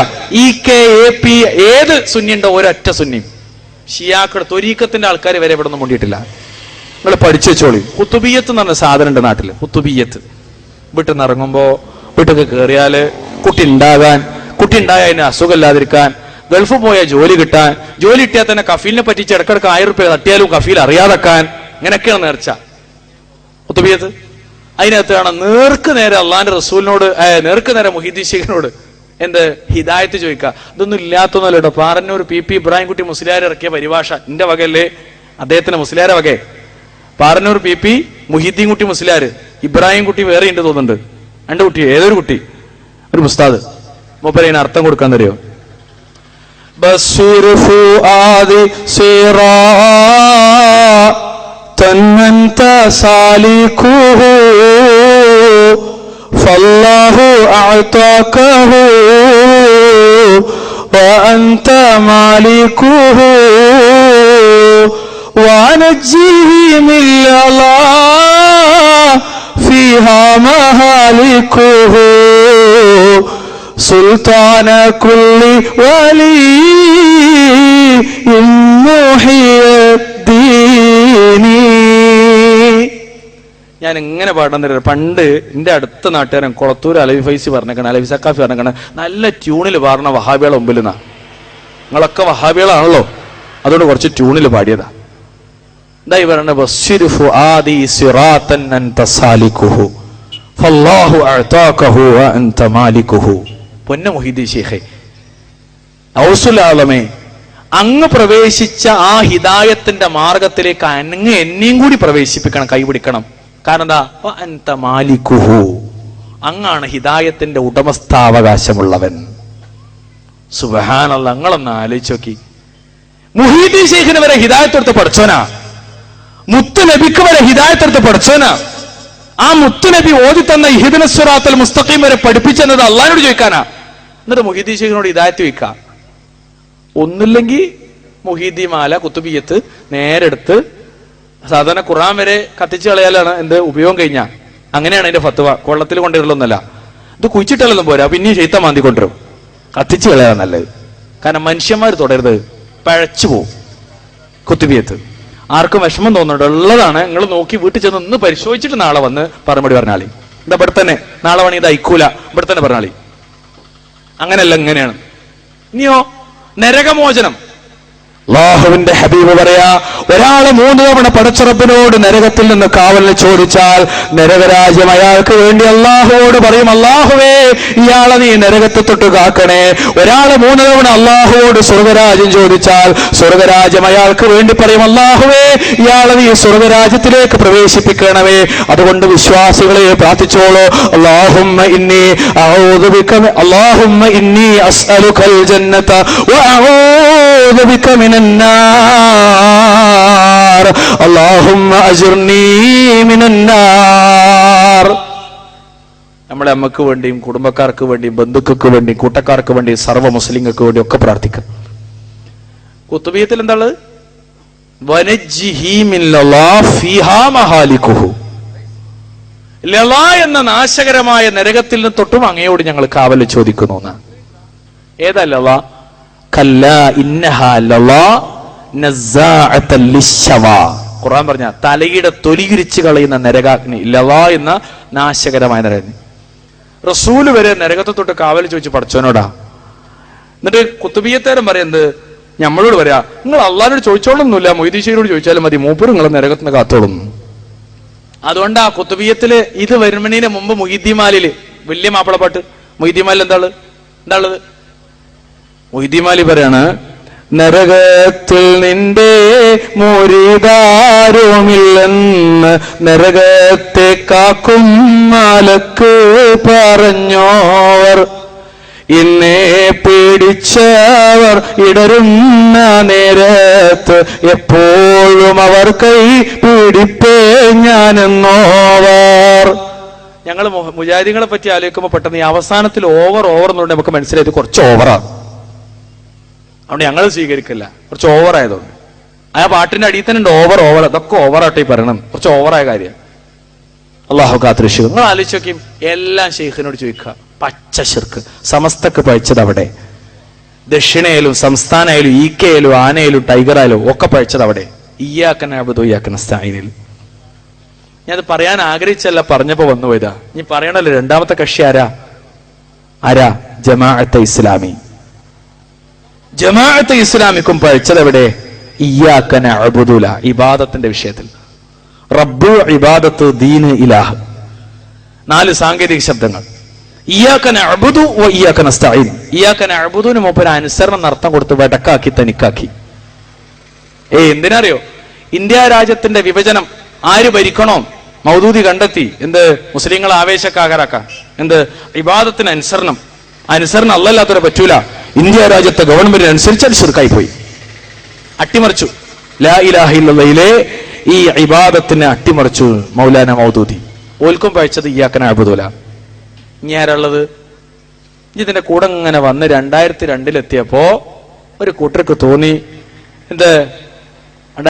Speaker 1: EK AP ഏത് സുന്നിയുണ്ടോ ഒരൊറ്റ സുന്നി, ഷിയാക്കളുടെ ത്വരീഖത്തിന്റെ ആൾക്കാർ വരെ ഇവിടെ ഒന്നും മുണ്ടിയിട്ടില്ല. നിങ്ങൾ പഠിച്ചു വെച്ചോളി. കുത്തുബിയത്ത് എന്ന് പറഞ്ഞ സാധനം ഉണ്ട് നാട്ടില്. കുത്തുബിയത്ത് വീട്ടിൽ നിന്ന് ഇറങ്ങുമ്പോ വീട്ടിൽ കയറിയാല് കുട്ടി ഉണ്ടായാൽ അതിന് അസുഖമില്ലാതിരിക്കാൻ, ഗൾഫ് പോയാൽ ജോലി കിട്ടാൻ, ജോലി കിട്ടിയാൽ തന്നെ കഫീലിനെ പറ്റിച്ച് ഇടക്കിടക്ക് 1000 രൂപ തട്ടിയാലും കഫീൽ അറിയാതെക്കാൻ, ഇങ്ങനെയൊക്കെയാണ് നേർച്ച ഖുതുബിയത്ത്. അതിനകത്ത് കാണാം നേർക്ക് നേരെ അള്ളാന്റെ റസൂലിനോട്, നേർക്ക് നേരെ മുഹീദ്ദീൻ ശൈഖിനോട് എന്ത് ഹിദായത്ത് ചോദിക്കുക. ഇതൊന്നും ഇല്ലാത്തൊന്നുമല്ല കേട്ടോ. പാറന്നൂർ പി ഇബ്രാഹിം കുട്ടി മുസ്ലിയാർ ഇറക്കിയ പരിഭാഷ എന്റെ വകയല്ലേ, അദ്ദേഹത്തിന് മുസ്ലിയാരെ വകയെ. പാറന്നൂർ പി മുഹീദ്ദീൻ കുട്ടി മുസ്ലിയാർ, ഇബ്രാഹിം കുട്ടി വേറെ ഉണ്ട് തോന്നുന്നുണ്ട്, രണ്ട് കുട്ടി, ഏതൊരു കുട്ടി, ഒരു ഉസ്താദ്. മൂപ്പര് അതിന് അർത്ഥം കൊടുക്കാൻ തരുമോ? ബസ്സുർ ഫുആദി സിറാതൻ അൻത സാലികുഹു ഫല്ലാഹു അഅതാകഹു വഅൻത മാലികുഹു വനജ്ജിഹി മിൻ അല്ലാഹ് ഫീഹാ മഹാലികുഹു സുൽത്താന കുല്ലി വലി മുഹിയദ്ദീനി. ഞാൻ എങ്ങനെ പാടാൻ തരാം. പണ്ട് എന്റെ അടുത്ത നാട്ടുകാരൻ കൊളത്തൂർ അലവി ഫൈസി പറഞ്ഞേക്കണം, അലവി സക്കാഫി പറഞ്ഞേക്കണം, നല്ല ട്യൂണിൽ പാടണ വഹാബികളെ മുമ്പിൽ നിന്നാ. നിങ്ങളൊക്കെ വഹാബികളാണല്ലോ, അതുകൊണ്ട് കുറച്ച് ട്യൂണിൽ പാടിയതാ. എന്തായി പറയണ? ബസ്സിരു ഫുആദി സിറാതൻ അൻത സാലികുഹു ഫല്ലാഹു അഅതാകഹു വഅൻത മാലികുഹു. പൊന്ന മുഹീദ്ദീൻ ശൈഖേ, ഔസുൽ ആലമേ, അങ്ങ് പ്രവേശിച്ച ആ ഹിദായത്തിന്റെ മാർഗത്തിലേക്ക് അങ്ങ് എന്നെയും കൂടി പ്രവേശിപ്പിക്കണം, കൈപിടിക്കണം. കാരണം എന്താ? വഅൻത മാലികുഹു, അങ്ങാണ് ഹിദായത്തിന്റെ ഉടമസ്ഥാവകാശമുള്ളവൻ. സുബ്ഹാനല്ലാഹ്. നിങ്ങളൊന്ന് ആലോചിച്ച് നോക്കി, മുഹീദ്ദീൻ ശൈഖിന് വരെ ഹിദായത്തെടുത്ത് പഠിച്ചോനാ, മുത്ത് നബിക്ക് വരെ ഹിദായത്തെടുത്ത് പഠിച്ചോനാ. ആ മുത്തുനബി ഓതി തന്ന ഇഹ്ദിനസ് സിറാത്തൽ മുസ്തഖീം വരെ പഠിപ്പിച്ചെന്നത് അള്ളാഹിനോട് ചോദിക്കാനാ. എന്നിട്ട് മുഹീദ്ദീൻ ശൈഖിനോട് ഹിദായത്ത് ചോദിക്കാം. ഒന്നില്ലെങ്കിൽ മുഹീദ്ദീൻ മാല കുത്തുബിയത്ത് നേരെടുത്ത് സാധാരണ ഖുർആൻ വരെ കത്തിച്ചു കളയാലാണ് എന്ത് ഉപയോഗം കഴിഞ്ഞാ. അങ്ങനെയാണ് അതിന്റെ ഫത്വ. കൊള്ളത്തിൽ കൊണ്ടുവരലൊന്നല്ല, ഇത് കുഴിച്ചിട്ടല്ലൊന്നും പോരാ, പിന്നെയും ശൈത്താൻ മാന്തി കൊണ്ടുവരും. കത്തിച്ചു കളയാൻ നല്ലത്. കാരണം മനുഷ്യന്മാർ തുടരുത്, പഴച്ചു പോവും കുത്തുബിയത്ത്. ആർക്കും വിഷമം തോന്നുന്നുണ്ട്, ഉള്ളതാണ്. നിങ്ങൾ നോക്കി വീട്ടിൽ ചെന്ന് ഒന്ന് പരിശോധിച്ചിട്ട് നാളെ വന്ന് മറുപടി പറഞ്ഞാളി. എന്താ ഇവിടെ തന്നെ നാളെ വേണി ഇത് അയക്കൂല, ഇവിടെ തന്നെ പറഞ്ഞാളി. അങ്ങനെയല്ല, ഇങ്ങനെയാണ്. ഇനിയോ നരകമോചനം. അല്ലാഹുവിന്റെ ഹബീബ് പറയാ, ഒരാള് 3 തവണ പടച്ചറബിനോട് നരകത്തിൽ നിന്ന് കാവലിന് ചോദിച്ചാൽ നരകരാജ്യം അയാൾക്ക് വേണ്ടി അള്ളാഹുവോട് പറയും, അള്ളാഹുവേ ഇയാളെ നീ നരകത്തെ തൊട്ട് കാക്കണേ. ഒരാള് 3 തവണ അള്ളാഹുവോട് സ്വർഗരാജ്യം ചോദിച്ചാൽ സ്വർഗരാജ്യം അയാൾക്ക് വേണ്ടി പറയും, അള്ളാഹുവേ ഇയാളെ നീ സ്വർഗരാജ്യത്തിലേക്ക് പ്രവേശിപ്പിക്കണമേ. അതുകൊണ്ട് വിശ്വാസികളെ പ്രാർത്ഥിച്ചോളൂ, അല്ലാഹുമ്മ ഇന്നി അഊദു ബിക, അല്ലാഹുമ്മ ഇന്നി അസ്അലുകൽ ജന്നത വഅഊദു ബിക മിനൻ النار اللهم اجرني من النار. നമ്മുടെ അമ്മക്ക് വേണ്ടിയും കുടുംബക്കാർക്ക് വേണ്ടിയും ബന്ധുക്കൾക്ക് വേണ്ടിയും കൂട്ടക്കാർക്ക് വേണ്ടിയും സർവ്വ മുസ്ലിങ്ങൾക്ക് വേണ്ടി ഒക്കെ പ്രാർത്ഥിക്കാം. കുത്തുബിയത്തിൽ എന്താണ്? വനജ്ജിഹി മിൻ ലളാ ഫീഹാ മഹാലികുഹു. ലളാ എന്ന നാശകരമായ നരകത്തിൽ നിന്ന് തൊട്ടും അങ്ങയോട് ഞങ്ങൾ കാവൽ ചോദിക്കുന്നു എന്നാണ്. ഏതാ ലളാ? ഖുർആൻ പറഞ്ഞ തലയുടെ തൊലികിരിച്ച് കളയുന്ന നരകാഗ്നി, ലവാ എന്ന നാശകരമായ നരകാഗ്നി. റസൂല് വരെ നരകത്തെ തൊട്ട് കാവൽ ചോദിച്ച് പഠിച്ചവനോടാ. എന്നിട്ട് കുത്തുബിയത്തേരം പറയുന്നത് നമ്മളോട് പറയാ, നിങ്ങൾ അള്ളാഹിനോട് ചോദിച്ചോളൊന്നുമില്ല, മൊയ്തീൻ ശൈഖിനോട് ചോദിച്ചാലും മതി, മൂപ്പര് നിങ്ങളെ നരകത്തിന് കാത്തോളുന്നു. അതുകൊണ്ട് ആ കുത്തുബിയത്തില് ഇത് വരുമണീന് മുമ്പ് മുഹീദ്ദീൻ മാലില് വലിയ മാപ്പിളപ്പാട്ട്. മുഹീദ്ദീൻ മാലിൽ എന്താളുള്ളത്? മുഹീദ്ദീൻ മാലി പറയാണ്, നരകത്തിൽ നിന്റെ മുരീദാരുമില്ലെന്ന് നരകത്തെ കാക്കും മലക്ക് പറഞ്ഞോർ. ഇന്നെ പേടിച്ചവർ ഇടറുന്ന നേരത്ത് എപ്പോഴും അവർ കൈ പിടിപ്പേ ഞാനെന്നോവർ. ഞങ്ങൾ മുജാഹിദീങ്ങളെ പറ്റി ആലോചിക്കുമ്പോൾ പെട്ടെന്ന് ഈ അവസാനത്തിൽ ഓവർ എന്നുകൊണ്ട് നമുക്ക് മനസ്സിലായത് കുറച്ച് ഓവറാണ്. അതുകൊണ്ട് ഞങ്ങൾ സ്വീകരിക്കില്ല, കുറച്ച് ഓവറായതുകൊണ്ട്. ആ പാട്ടിന്റെ അടിയിൽ തന്നെ ഉണ്ട് ഓവർ. അതൊക്കെ ഓവറായിട്ട് ഈ പറയണം, കുറച്ച് ഓവറായ കാര്യം. അള്ളാഹു കാത്തുരക്ഷിക്കും. നിങ്ങൾ ആലോചിച്ച് നോക്കിയും എല്ലാം ശൈഖിനോട് ചോദിക്കുക. പച്ച ശിർക്ക് സമസ്തക്ക് പഴിച്ചത് അവിടെ. ദക്ഷിണയിലും സംസ്ഥാനമായാലും ഈക്കയിലും ആനയിലും ടൈഗറായാലും ഒക്കെ പഴിച്ചത് അവിടെ. ഇയ്യാക നഅ്ബുദു വഇയ്യാക നസ്തഈൻ. ഞാനത് പറയാൻ ആഗ്രഹിച്ചല്ല, പറഞ്ഞപ്പോ വന്നുപോയതാ. ഇനി പറയണല്ലോ, രണ്ടാമത്തെ കക്ഷി ആരാ? ജമാഅത്തെ ഇസ്ലാമി. ജമാഅത്തെ ഇസ്ലാമിക്കും പഴിച്ചത് എവിടെ? ഇയ്യാക നഅ്ബുദു, ഇബാദത്തിന്റെ വിഷയത്തിൽ. റബ്ബ്, ഇബാദത്ത്, ദീന്, ഇലാഹ്. 4 സാങ്കേതിക ശബ്ദങ്ങൾ. ഇയ്യാക നഅ്ബുദു വ ഇയ്യാക നസ്തഈൻ. ഇയ്യാക നഅ്ബുദുവിന് മൂപ്പര് അനുസരണം അർത്ഥം കൊടുത്ത് വെടക്കാക്കി, തനിക്കാക്കി. എന്തിനറിയോ? ഇന്ത്യ രാജ്യത്തിന്റെ വിഭജനം ആര് ഭരിക്കണോ മൗദൂദി കണ്ടെത്തി. എന്ത്? മുസ്ലിങ്ങളെ ആവേശക്കാരാക്കാൻ. എന്ത്? ഇബാദത്തിന് അനുസരണം. അനുസരണം അല്ലല്ലാത്തവരെ പറ്റൂല. ഇന്ത്യ രാജ്യത്തെ ഗവൺമെന്റിന് അനുസരിച്ച് അത് ശിർക്കായി പോയി, അട്ടിമറിച്ചു. ലാ ഇലാഹ ഇല്ലല്ലാഹിലെ ഈ ഇബാദത്തിനെ അട്ടിമറിച്ചു മൗലാന മൗദൂദി. ഓൽക്കും പഴിച്ചത് ഇയ്യാക നഅ്ബുദുല. ഇനി ആരുള്ളത്? ഇതിന്റെ കൂടെ ഇങ്ങനെ വന്ന് 2002 ഒരു കൂട്ടർക്ക് തോന്നി, എന്ത്